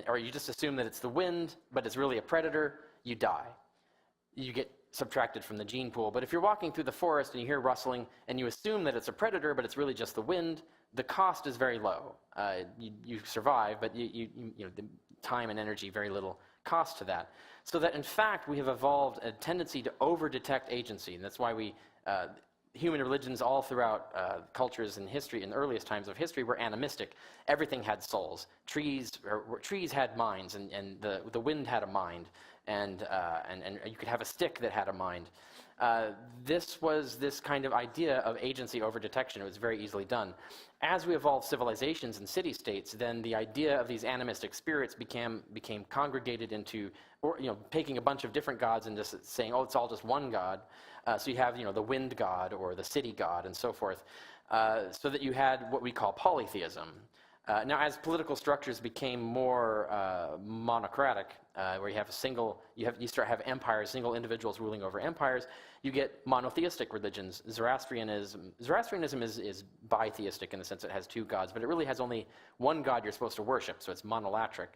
or you just assume that it's the wind, but it's really a predator, you die. You get subtracted from the gene pool. But if you're walking through the forest and you hear rustling and you assume that it's a predator, but it's really just the wind, the cost is very low. You survive, but the time and energy, very little cost to that. So that in fact we have evolved a tendency to over-detect agency, and that's why human religions all throughout cultures in history, in the earliest times of history, were animistic. Everything had souls. Trees had minds, and the wind had a mind, and you could have a stick that had a mind. This was this kind of idea of agency over detection. It was very easily done. As we evolved civilizations and city-states, then the idea of these animistic spirits became congregated into, or taking a bunch of different gods and just saying, oh, it's all just one god. So you have the wind god or the city god and so forth, so that you had what we call polytheism. Now, as political structures became more monocratic, where you have you start to have empires, single individuals ruling over empires, you get monotheistic religions. Zoroastrianism is bitheistic in the sense it has two gods, but it really has only one god you're supposed to worship, so it's monolatric.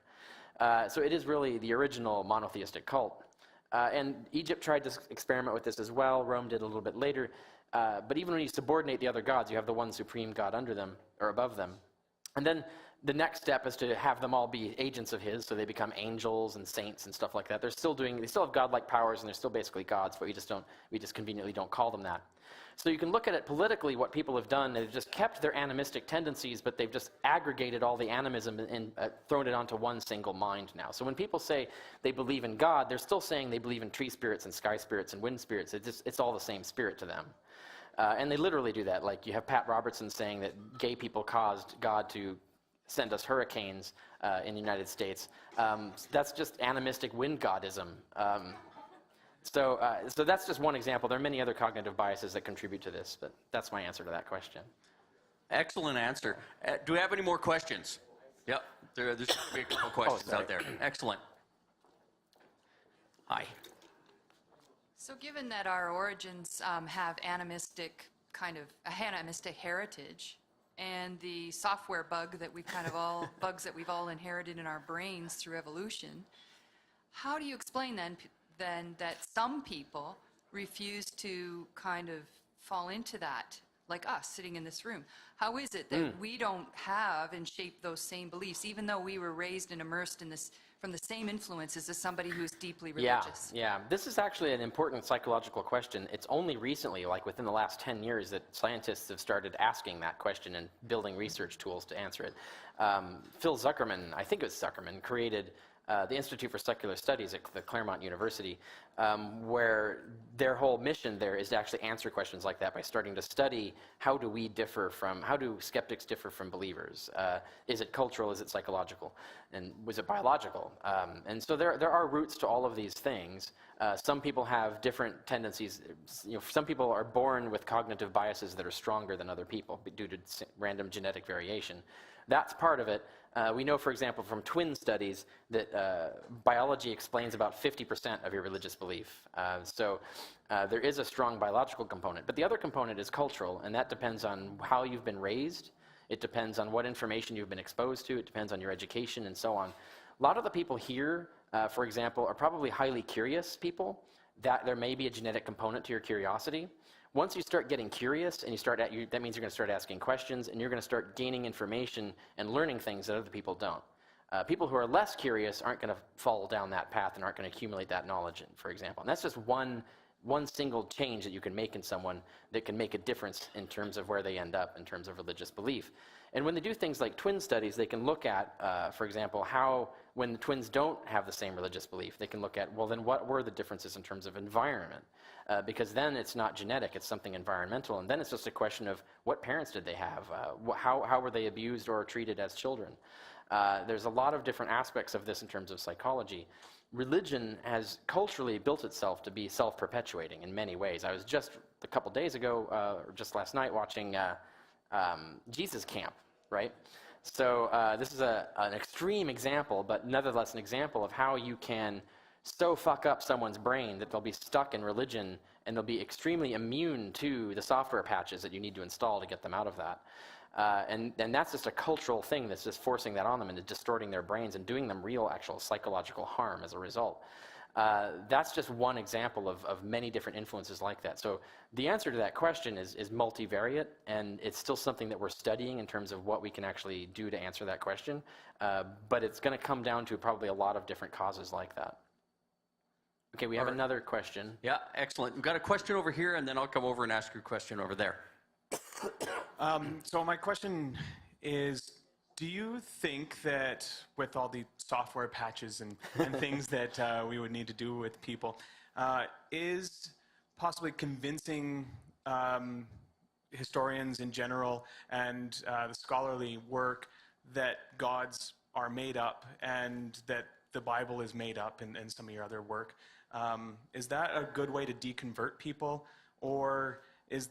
So it is really the original monotheistic cult. And Egypt tried to experiment with this as well. Rome did a little bit later. But even when you subordinate the other gods, you have the one supreme god under them, or above them. And then the next step is to have them all be agents of his, so they become angels and saints and stuff like that. They still have godlike powers, and they're still basically gods, but we just conveniently don't call them that. So you can look at it politically, what people have done. They've just kept their animistic tendencies, but they've just aggregated all the animism and thrown it onto one single mind now. So when people say they believe in God, they're still saying they believe in tree spirits and sky spirits and wind spirits. It's all the same spirit to them. And they literally do that. Like you have Pat Robertson saying that gay people caused God to send us hurricanes in the United States. That's just animistic wind godism. So that's just one example. There are many other cognitive biases that contribute to this, but that's my answer to that question. Excellent answer. Do we have any more questions? Yep, there's going to be a couple questions out there. Excellent. Hi. So given that our origins have animistic heritage, and the software bug that we've kind of all, bugs that we've all inherited in our brains through evolution, how do you explain then that some people refuse to kind of fall into that, like us sitting in this room? How is it that we don't have and shape those same beliefs, even though we were raised and immersed in this from the same influences as somebody who's deeply religious? Yeah. This is actually an important psychological question. It's only recently, like within the last 10 years, that scientists have started asking that question and building research tools to answer it. Phil Zuckerman, I think it was Zuckerman, created the Institute for Secular Studies at the Claremont University, where their whole mission there is to actually answer questions like that by starting to study how do skeptics differ from believers? Is it cultural? Is it psychological? And was it biological? And so there are roots to all of these things. Some people have different tendencies. Some people are born with cognitive biases that are stronger than other people due to random genetic variation. That's part of it. We know, for example, from twin studies that biology explains about 50% of your religious belief. So there is a strong biological component. But the other component is cultural, and that depends on how you've been raised. It depends on what information you've been exposed to. It depends on your education and so on. A lot of the people here, for example, are probably highly curious people. That there may be a genetic component to your curiosity. Once you start getting curious and that means you're going to start asking questions, and you're going to start gaining information and learning things that other people don't. People who are less curious aren't going to follow down that path and aren't going to accumulate that knowledge, for example. And that's just one single change that you can make in someone that can make a difference in terms of where they end up in terms of religious belief. And when they do things like twin studies, they can look at, for example, how when the twins don't have the same religious belief, they can look at, well, then what were the differences in terms of environment? Because then it's not genetic, it's something environmental. And then it's just a question of what parents did they have? How were they abused or treated as children? There's a lot of different aspects of this in terms of psychology. Religion has culturally built itself to be self-perpetuating in many ways. I was just a couple days ago, or just last night, watching Jesus Camp, right? So this is an extreme example, but nevertheless an example of how you can so fuck up someone's brain that they'll be stuck in religion and they'll be extremely immune to the software patches that you need to install to get them out of that. And that's just a cultural thing that's just forcing that on them and distorting their brains and doing them real actual psychological harm as a result. That's just one example of many different influences like that. So the answer to that question is multivariate, and it's still something that we're studying in terms of what we can actually do to answer that question. But it's going to come down to probably a lot of different causes like that. Okay, we have another question. Yeah, excellent. We've got a question over here, and then I'll come over and ask your question over there. So my question is, do you think that with all the software patches and things that we would need to do with people, is possibly convincing historians in general and the scholarly work that gods are made up and that the Bible is made up and some of your other work, is that a good way to deconvert people, or is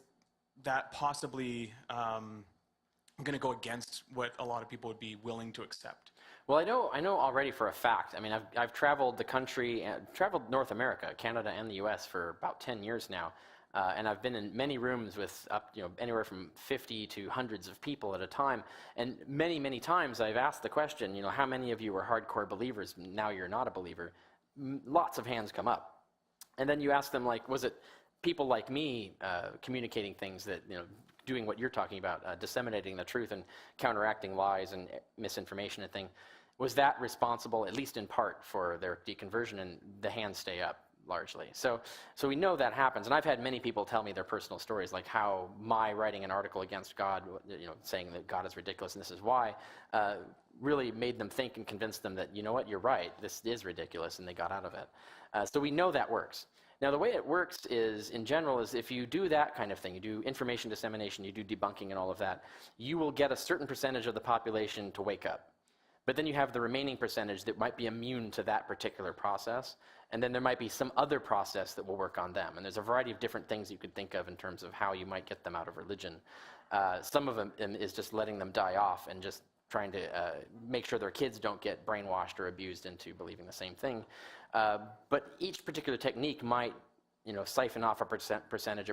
that possibly going to go against what a lot of people would be willing to accept? Well, I know already for a fact. I mean, I've traveled the country, traveled North America, Canada, and the U.S. for about 10 years now, and I've been in many rooms with anywhere from 50 to hundreds of people at a time. And many times I've asked the question, how many of you are hardcore believers? Now you're not a believer. Lots of hands come up, and then you ask them, like, was it people like me communicating things that doing what you're talking about, disseminating the truth and counteracting lies and misinformation and thing, was that responsible, at least in part, for their deconversion? And the hands stay up largely. So we know that happens. And I've had many people tell me their personal stories, like how my writing an article against God, saying that God is ridiculous and this is why, really made them think and convinced them that, you know what, you're right, this is ridiculous, and they got out of it. So we know that works. Now, the way it works is, in general, is if you do that kind of thing, you do information dissemination, you do debunking and all of that, you will get a certain percentage of the population to wake up. But then you have the remaining percentage that might be immune to that particular process, and then there might be some other process that will work on them. And there's a variety of different things you could think of in terms of how you might get them out of religion. Some of them is just letting them die off and just trying to make sure their kids don't get brainwashed or abused into believing the same thing. But each particular technique might siphon off a percentage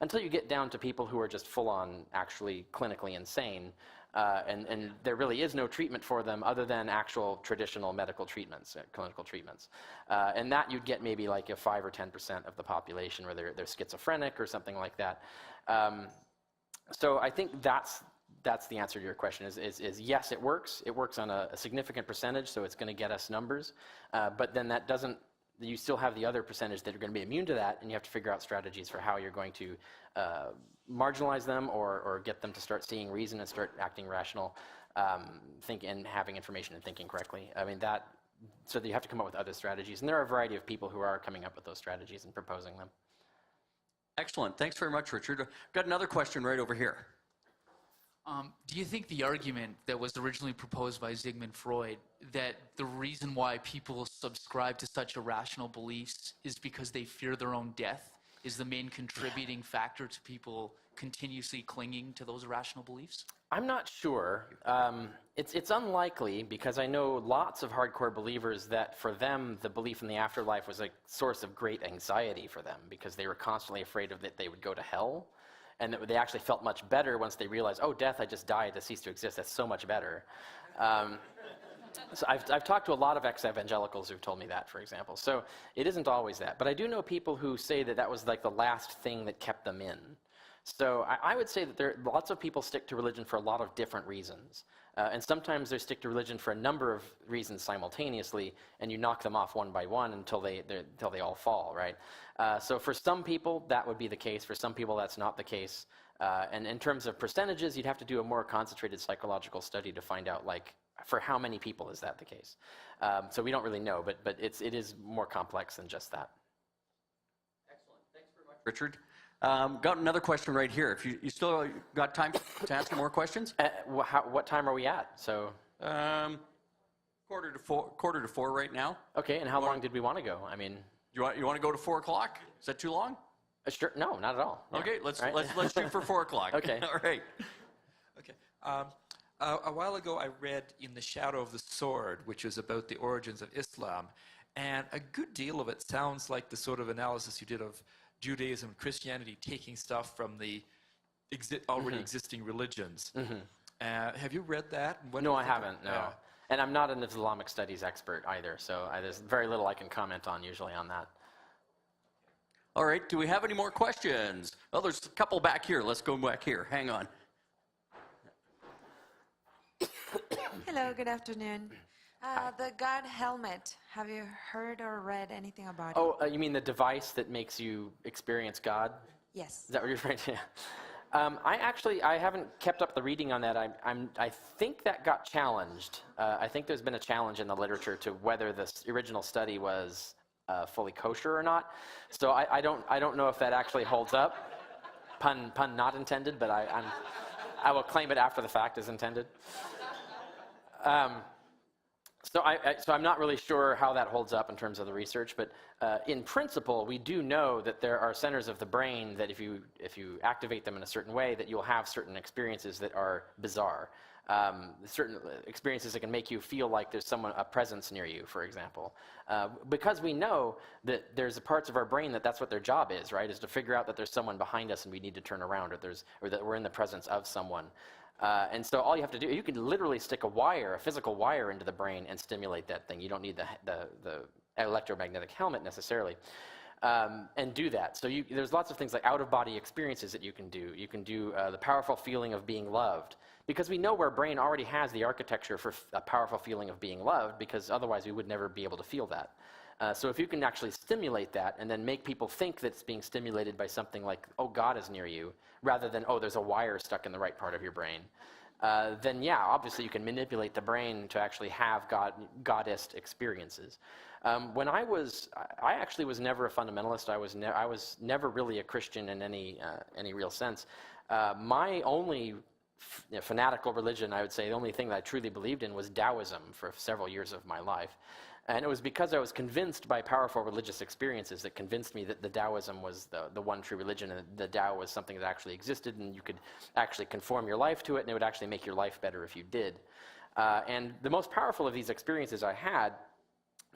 until you get down to people who are just full on actually clinically insane. And there really is no treatment for them other than actual traditional medical treatments, clinical treatments. And that you'd get maybe like a 5 or 10% of the population where they're schizophrenic or something like that. So I think that's the answer to your question is yes, it works. It works on a significant percentage, so it's going to get us numbers. But then that doesn't, you still have the other percentage that are going to be immune to that, and you have to figure out strategies for how you're going to marginalize them or get them to start seeing reason and start acting rational, think and having information and thinking correctly. I mean, so you have to come up with other strategies. And there are a variety of people who are coming up with those strategies and proposing them. Excellent. Thanks very much, Richard. Got another question right over here. Do you think the argument that was originally proposed by Sigmund Freud, that the reason why people subscribe to such irrational beliefs is because they fear their own death, is the main contributing factor to people continuously clinging to those irrational beliefs? I'm not sure. It's unlikely, because I know lots of hardcore believers that for them the belief in the afterlife was a source of great anxiety for them, because they were constantly afraid that they would go to hell. And that they actually felt much better once they realized, oh, death, I just died, I ceased to exist. That's so much better. So I've talked to a lot of ex-evangelicals who've told me that, for example. So it isn't always that. But I do know people who say that was like the last thing that kept them in. So I would say that lots of people stick to religion for a lot of different reasons. And sometimes they stick to religion for a number of reasons simultaneously, and you knock them off one by one until they all fall, right? So for some people, that would be the case. For some people, that's not the case. And in terms of percentages, you'd have to do a more concentrated psychological study to find out, like, for how many people is that the case. So we don't really know, but it is more complex than just that. Excellent. Thanks very much, Richard. Got another question right here. If you still got time to answer more questions? What time are we at? So Quarter to four right now. okay, and how long did we want to go? I mean, You want to go to 4 o'clock? Is that too long? sure. No, not at all. Yeah. Okay, let's Right? let's shoot for 4 o'clock. Okay. All right. Okay. A while ago, I read In the Shadow of the Sword, which is about the origins of Islam. And a good deal of it sounds like the sort of analysis you did of Judaism and Christianity, taking stuff from the already existing religions. Have you read that? No, I haven't, no. And I'm not an Islamic studies expert either, so there's very little I can comment on usually on that. All right. Do we have any more questions? Oh, there's a couple back here. Let's go back here. Hang on. Hello, good afternoon. The God helmet, have you heard or read anything about it? Oh, you mean the device that makes you experience God? Yes. Is that what you're referring to? I haven't kept up the reading on that. I think that got challenged. I think there's been a challenge in the literature to whether the original study was fully kosher or not. So I don't know if that actually holds up. Pun not intended, but I will claim it after the fact as intended. So I'm not really sure how that holds up in terms of the research, but in principle, we do know that there are centers of the brain that if you activate them in a certain way, that you'll have certain experiences that are bizarre. Certain experiences that can make you feel like there's a presence near you, for example. Because we know that there's parts of our brain that's what their job is, right? Is to figure out that there's someone behind us and we need to turn around, or that we're in the presence of someone. And so all you have to do, you can literally stick a physical wire into the brain and stimulate that thing. You don't need the electromagnetic helmet necessarily, and do that. So there's lots of things like out-of-body experiences that you can do. You can do the powerful feeling of being loved, because we know our brain already has the architecture for a powerful feeling of being loved, because otherwise we would never be able to feel that. So if you can actually stimulate that and then make people think that it's being stimulated by something like, oh, God is near you, rather than, oh, there's a wire stuck in the right part of your brain, then yeah, obviously you can manipulate the brain to actually have goddess experiences. When I actually was never a fundamentalist. I was never really a Christian in any real sense. My only fanatical religion, I would say, the only thing that I truly believed in was Taoism for several years of my life. And it was because I was convinced by powerful religious experiences that convinced me that the Taoism was the one true religion, and the Tao was something that actually existed, and you could actually conform your life to it, and it would actually make your life better if you did. And the most powerful of these experiences I had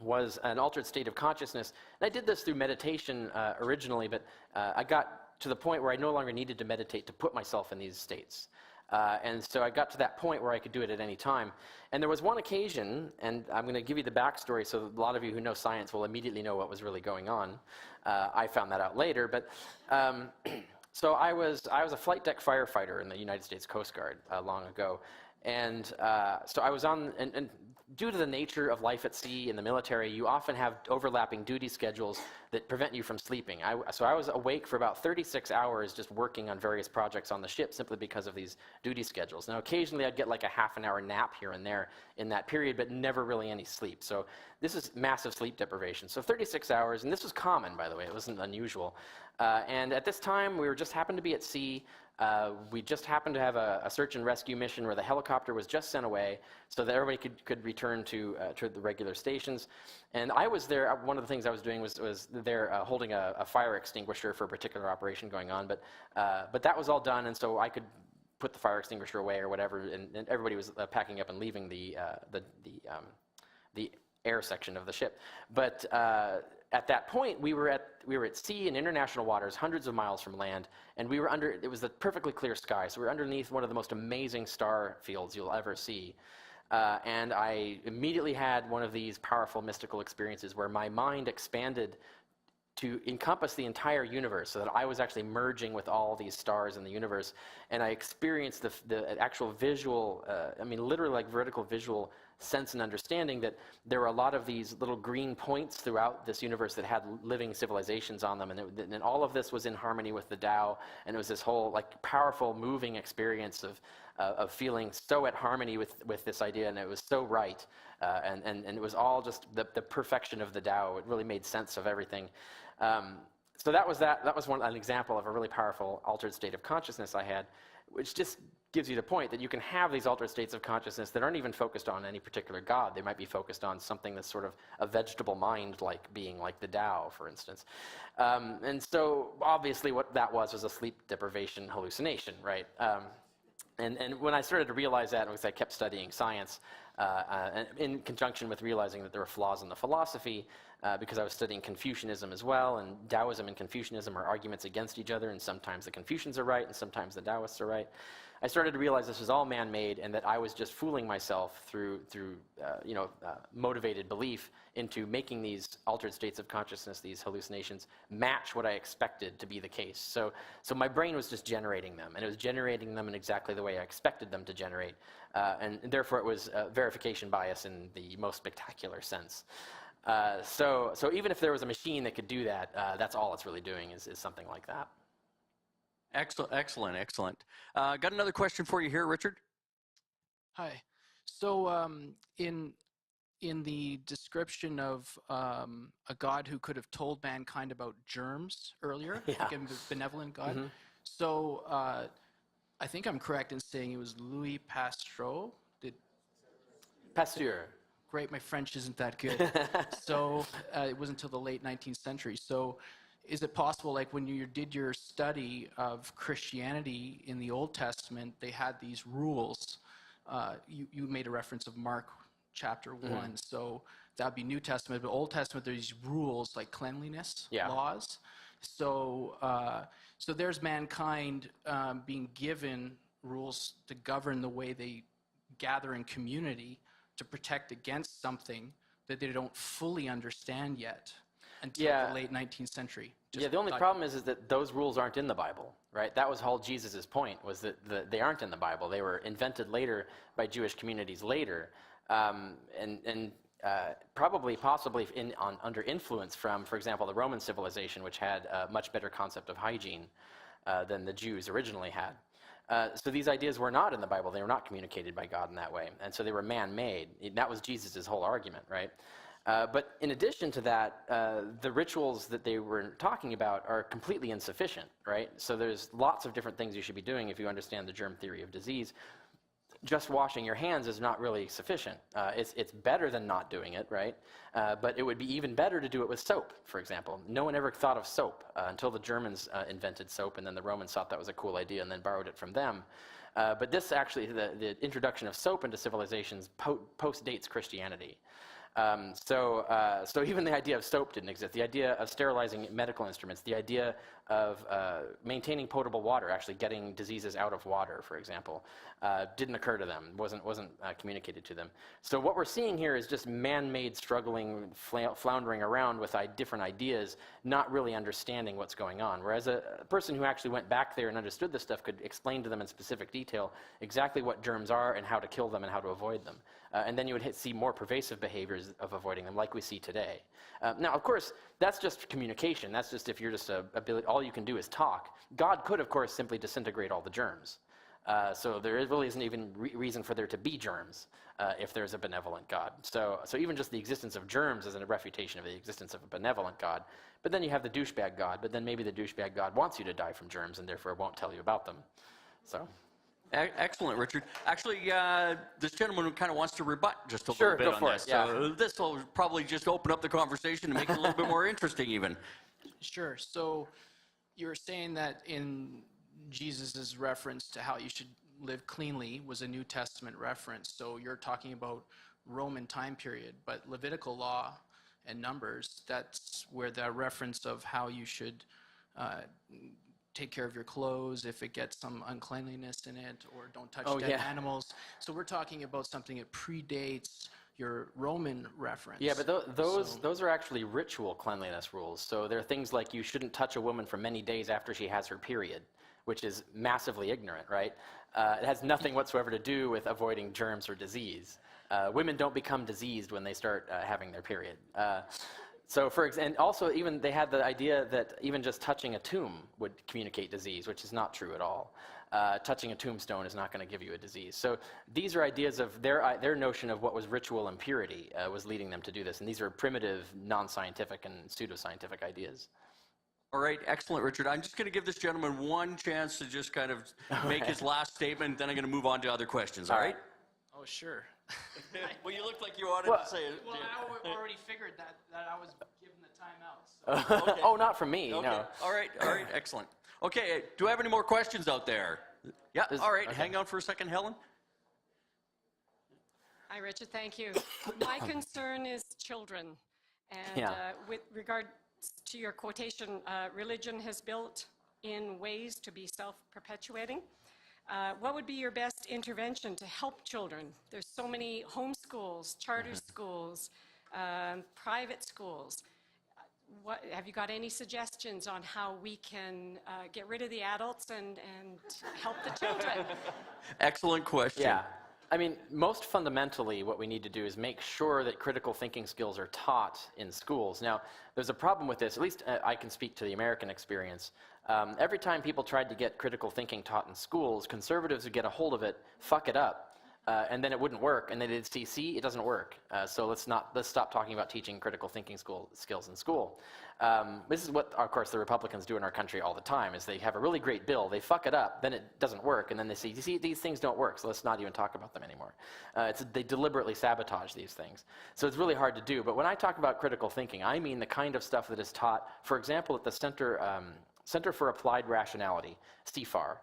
was an altered state of consciousness. And I did this through meditation originally, but I got to the point where I no longer needed to meditate to put myself in these states. And so I got to that point where I could do it at any time. And there was one occasion, and I'm going to give you the backstory so a lot of you who know science will immediately know what was really going on. I found that out later, but so I was a flight deck firefighter in the United States Coast Guard long ago. And so I was on, and due to the nature of life at sea in the military, you often have overlapping duty schedules that prevent you from sleeping. So I was awake for about 36 hours just working on various projects on the ship simply because of these duty schedules. Now, occasionally I'd get like a half an hour nap here and there in that period, but never really any sleep. So this is massive sleep deprivation. So 36 hours, and this was common, by the way. It wasn't unusual. And at this time, we were just happened to be at sea. We just happened to have a search and rescue mission where the helicopter was just sent away so that everybody could return to the regular stations. And I was there. One of the things I was doing was there holding a fire extinguisher for a particular operation going on. But that was all done, and so I could put the fire extinguisher away or whatever. And everybody was packing up and leaving the air section of the ship. But at that point, we were at sea in international waters, hundreds of miles from land, and we were it was a perfectly clear sky, so we were underneath one of the most amazing star fields you'll ever see. And I immediately had one of these powerful mystical experiences where my mind expanded to encompass the entire universe, so that I was actually merging with all these stars in the universe, and I experienced the actual visual, literally like vertical visual sense and understanding that there were a lot of these little green points throughout this universe that had living civilizations on them, and all of this was in harmony with the Tao, and it was this whole like powerful, moving experience of feeling so at harmony with this idea, and it was so right, and it was all just the perfection of the Tao. It really made sense of everything. So that was an example of a really powerful altered state of consciousness I had, which just gives you the point that you can have these altered states of consciousness that aren't even focused on any particular God. They might be focused on something that's sort of a vegetable mind-like being, like the Tao, for instance. And so obviously what that was a sleep deprivation hallucination, right? And when I started to realize that, because I kept studying science, and in conjunction with realizing that there were flaws in the philosophy, because I was studying Confucianism as well, and Taoism and Confucianism are arguments against each other, and sometimes the Confucians are right, and sometimes the Taoists are right. I started to realize this was all man-made, and that I was just fooling myself through motivated belief into making these altered states of consciousness, these hallucinations, match what I expected to be the case. So my brain was just generating them, and it was generating them in exactly the way I expected them to generate, and therefore it was verification bias in the most spectacular sense. So even if there was a machine that could do that, that's all it's really doing is something like that. Excellent. Got another question for you here, Richard. Hi. So in the description of a God who could have told mankind about germs earlier, Yeah. like a benevolent God. Mm-hmm. So I think I'm correct in saying it was Louis Pasteur. Pasteur. Great, my French isn't that good. So it wasn't until the late 19th century. So is it possible, like when you did your study of Christianity in the Old Testament, they had these rules? You made a reference of Mark chapter 1, so that would be New Testament. But Old Testament, there's these rules like cleanliness laws. So there's mankind being given rules to govern the way they gather in community to protect against something that they don't fully understand yet until the late 19th century. The only problem is that those rules aren't in the Bible, right? That was all Jesus' point, was that they aren't in the Bible. They were invented later by Jewish communities later, and probably, possibly under influence from, for example, the Roman civilization, which had a much better concept of hygiene than the Jews originally had. So these ideas were not in the Bible. They were not communicated by God in that way. And so they were man-made. That was Jesus' whole argument, right? But in addition to that, the rituals that they were talking about are completely insufficient, right? So there's lots of different things you should be doing if you understand the germ theory of disease. Just washing your hands is not really sufficient. It's better than not doing it, right? But it would be even better to do it with soap, for example. No one ever thought of soap until the Germans invented soap, and then the Romans thought that was a cool idea and then borrowed it from them. But this actually, the introduction of soap into civilizations post-dates Christianity. So even the idea of soap didn't exist. The idea of sterilizing medical instruments, the idea of maintaining potable water, actually getting diseases out of water, for example, didn't occur to them, wasn't communicated to them. So what we're seeing here is just man-made struggling, floundering around with different ideas, not really understanding what's going on. Whereas a person who actually went back there and understood this stuff could explain to them in specific detail exactly what germs are and how to kill them and how to avoid them. And then you would see more pervasive behaviors of avoiding them, like we see today. Now, of course, that's just communication. That's just if you're just all you can do is talk. God could, of course, simply disintegrate all the germs. So there really isn't even reason for there to be germs if there's a benevolent God. So even just the existence of germs is a refutation of the existence of a benevolent God. But then you have the douchebag God. But then maybe the douchebag God wants you to die from germs and therefore won't tell you about them. So. Excellent, Richard. Actually, this gentleman kind of wants to rebut just a Sure, little bit go on for this. it, yeah. So this will probably just open up the conversation and make it a little bit more interesting even. Sure. So you were saying that in Jesus' reference to how you should live cleanly was a New Testament reference. So you're talking about Roman time period, but Levitical law and Numbers, that's where the reference of how you should take care of your clothes if it gets some uncleanliness in it, or don't touch dead animals. So we're talking about something that predates your Roman reference. Yeah, but those are actually ritual cleanliness rules. So there are things like you shouldn't touch a woman for many days after she has her period, which is massively ignorant, right? It has nothing whatsoever to do with avoiding germs or disease. Women don't become diseased when they start having their period. And also even they had the idea that even just touching a tomb would communicate disease, which is not true at all. Touching a tombstone is not going to give you a disease. So these are ideas of their notion of what was ritual impurity was leading them to do this. And these are primitive, non-scientific and pseudoscientific ideas. All right, excellent, Richard. I'm just going to give this gentleman one chance to just kind of make his last statement, then I'm going to move on to other questions, all right? Oh, sure. Well, you looked like you wanted to say it. Well, I already figured that I was given the time out. So. Okay. Oh, not from me, Okay. no. All right, excellent. Okay, do I have any more questions out there? Yeah, all right, hang on for a second, Helen. Hi, Richard, thank you. My concern is children. And with regard to your quotation, religion has built in ways to be self-perpetuating. What would be your best intervention to help children? There's so many homeschools, charter schools, private schools. Have you got any suggestions on how we can get rid of the adults and help the children? Excellent question. Yeah. I mean, most fundamentally, what we need to do is make sure that critical thinking skills are taught in schools. Now, there's a problem with this, at least I can speak to the American experience. Every time people tried to get critical thinking taught in schools, conservatives would get a hold of it, fuck it up, and then it wouldn't work, and then they'd see, it doesn't work. So let's stop talking about teaching critical thinking skills in school. This is what, of course, the Republicans do in our country all the time, is they have a really great bill, they fuck it up, then it doesn't work, and then they say, you see, these things don't work, so let's not even talk about them anymore. They deliberately sabotage these things. So it's really hard to do, but when I talk about critical thinking, I mean the kind of stuff that is taught, for example, at the Center for Applied Rationality, CFAR.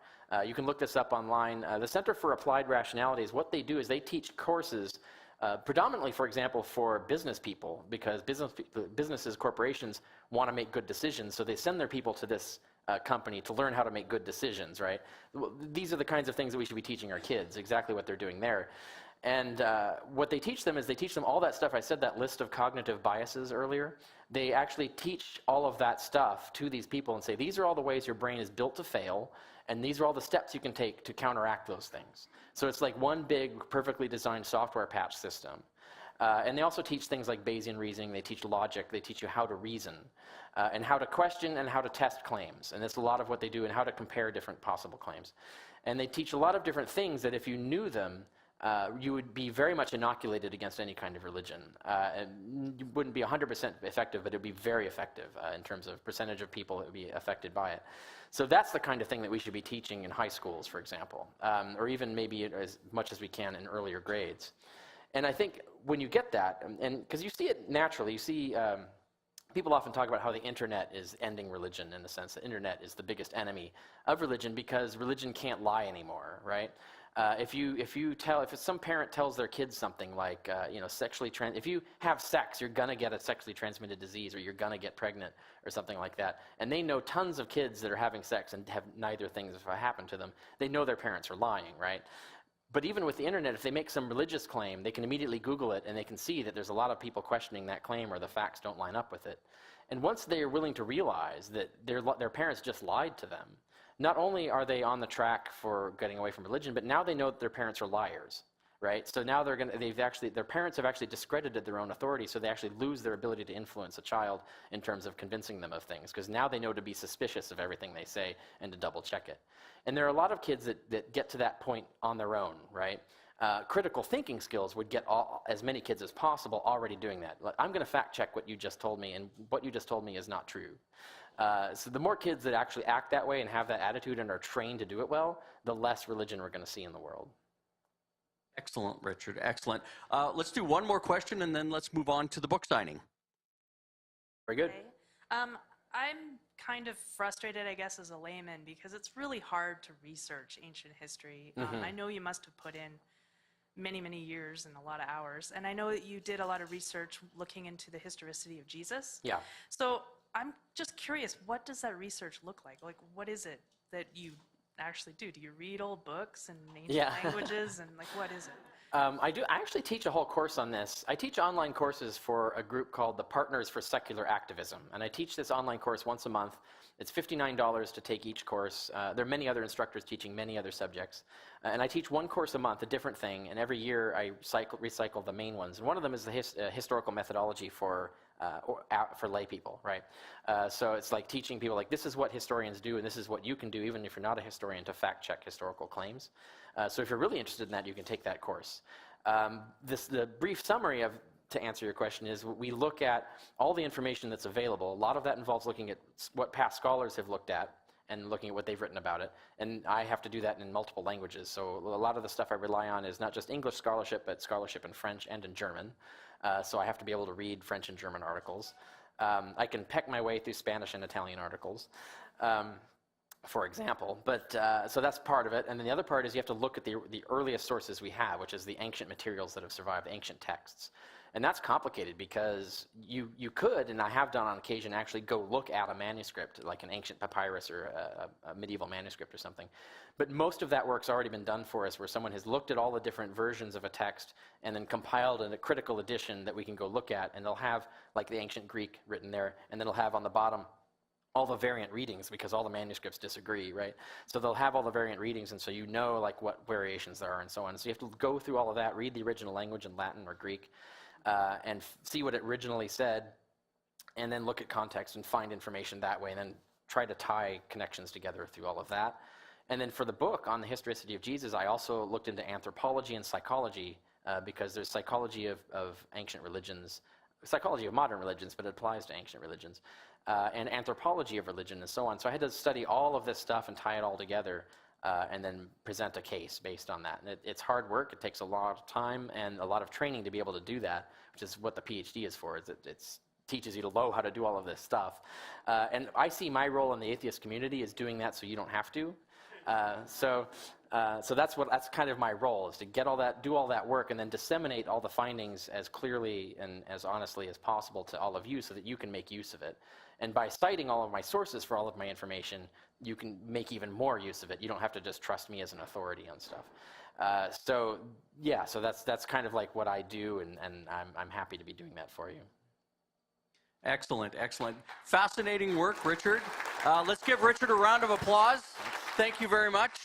You can look this up online. The Center for Applied Rationality is what they do is they teach courses predominantly, for example, for business people, because businesses, corporations want to make good decisions, so they send their people to this company to learn how to make good decisions, right? These are the kinds of things that we should be teaching our kids, exactly what they're doing there. And what they teach them is they teach them all that stuff. I said that list of cognitive biases earlier. They actually teach all of that stuff to these people and say, these are all the ways your brain is built to fail, and these are all the steps you can take to counteract those things. So it's like one big, perfectly designed software patch system. And they also teach things like Bayesian reasoning. They teach logic. They teach you how to reason and how to question and how to test claims. And that's a lot of what they do and how to compare different possible claims. And they teach a lot of different things that if you knew them, you would be very much inoculated against any kind of religion. And you wouldn't be 100% effective, but it would be very effective in terms of percentage of people that would be affected by it. So that's the kind of thing that we should be teaching in high schools, for example, or even maybe as much as we can in earlier grades. And I think when you get that, and because you see it naturally, you see people often talk about how the internet is ending religion in the sense that the internet is the biggest enemy of religion because religion can't lie anymore, right? If some parent tells their kids something like, if you have sex, you're gonna get a sexually transmitted disease, or you're gonna get pregnant, or something like that, and they know tons of kids that are having sex and have neither things happen to them, they know their parents are lying, right? But even with the internet, if they make some religious claim, they can immediately Google it, and they can see that there's a lot of people questioning that claim, or the facts don't line up with it. And once they are willing to realize that their parents just lied to them, not only are they on the track for getting away from religion, but now they know that their parents are liars, right? So now their parents have actually discredited their own authority, so they actually lose their ability to influence a child in terms of convincing them of things, because now they know to be suspicious of everything they say and to double check it. And there are a lot of kids that get to that point on their own, right? Critical thinking skills would get as many kids as possible already doing that. Like, I'm going to fact check what you just told me, and what you just told me is not true. So the more kids that actually act that way and have that attitude and are trained to do it well, the less religion we're going to see in the world. Excellent, Richard. Excellent. Let's do one more question, and then let's move on to the book signing. Very good. Okay. I'm kind of frustrated, I guess, as a layman, because it's really hard to research ancient history. I know you must have put in many, many years and a lot of hours, and I know that you did a lot of research looking into the historicity of Jesus. Yeah. So I'm just curious, what does that research look like? Like, what is it that you actually do? Do you read old books and ancient languages, and like, what is it? I actually teach a whole course on this. I teach online courses for a group called the Partners for Secular Activism, and I teach this online course once a month. It's $59 to take each course. There are many other instructors teaching many other subjects, and I teach one course a month, a different thing, and every year I recycle the main ones. And one of them is the historical methodology for lay people, right? So it's like teaching people, like, this is what historians do, and this is what you can do, even if you're not a historian, to fact check historical claims. So if you're really interested in that, you can take that course. The brief summary to answer your question is, we look at all the information that's available. A lot of that involves looking at what past scholars have looked at and looking at what they've written about it. And I have to do that in multiple languages. So a lot of the stuff I rely on is not just English scholarship, but scholarship in French and in German. So I have to be able to read French and German articles. I can peck my way through Spanish and Italian articles, for example. But so that's part of it. And then the other part is you have to look at the earliest sources we have, which is the ancient materials that have survived, the ancient texts. And that's complicated because you could, and I have done on occasion, actually go look at a manuscript, like an ancient papyrus or a medieval manuscript or something. But most of that work's already been done for us, where someone has looked at all the different versions of a text and then compiled a critical edition that we can go look at, and they'll have, like, the ancient Greek written there, and then it'll have on the bottom all the variant readings, because all the manuscripts disagree, right? So they'll have all the variant readings, and so you know, like, what variations there are and so on. So you have to go through all of that, read the original language in Latin or Greek, and see what it originally said, and then look at context and find information that way, and then try to tie connections together through all of that. And then for the book on the historicity of Jesus, I also looked into anthropology and psychology, because there's psychology of ancient religions, psychology of modern religions, but it applies to ancient religions, and anthropology of religion and so on. So I had to study all of this stuff and tie it all together, and then present a case based on that. And it's hard work. It takes a lot of time and a lot of training to be able to do that, which is what the PhD is for. It teaches you to know how to do all of this stuff. And I see my role in the atheist community as doing that so you don't have to. So that's kind of my role, is to get all that, do all that work, and then disseminate all the findings as clearly and as honestly as possible to all of you, so that you can make use of it. And by citing all of my sources for all of my information, you can make even more use of it. You don't have to just trust me as an authority on stuff. So that's kind of like what I do, and I'm happy to be doing that for you. Excellent, excellent. Fascinating work, Richard. Let's give Richard a round of applause. Thank you very much.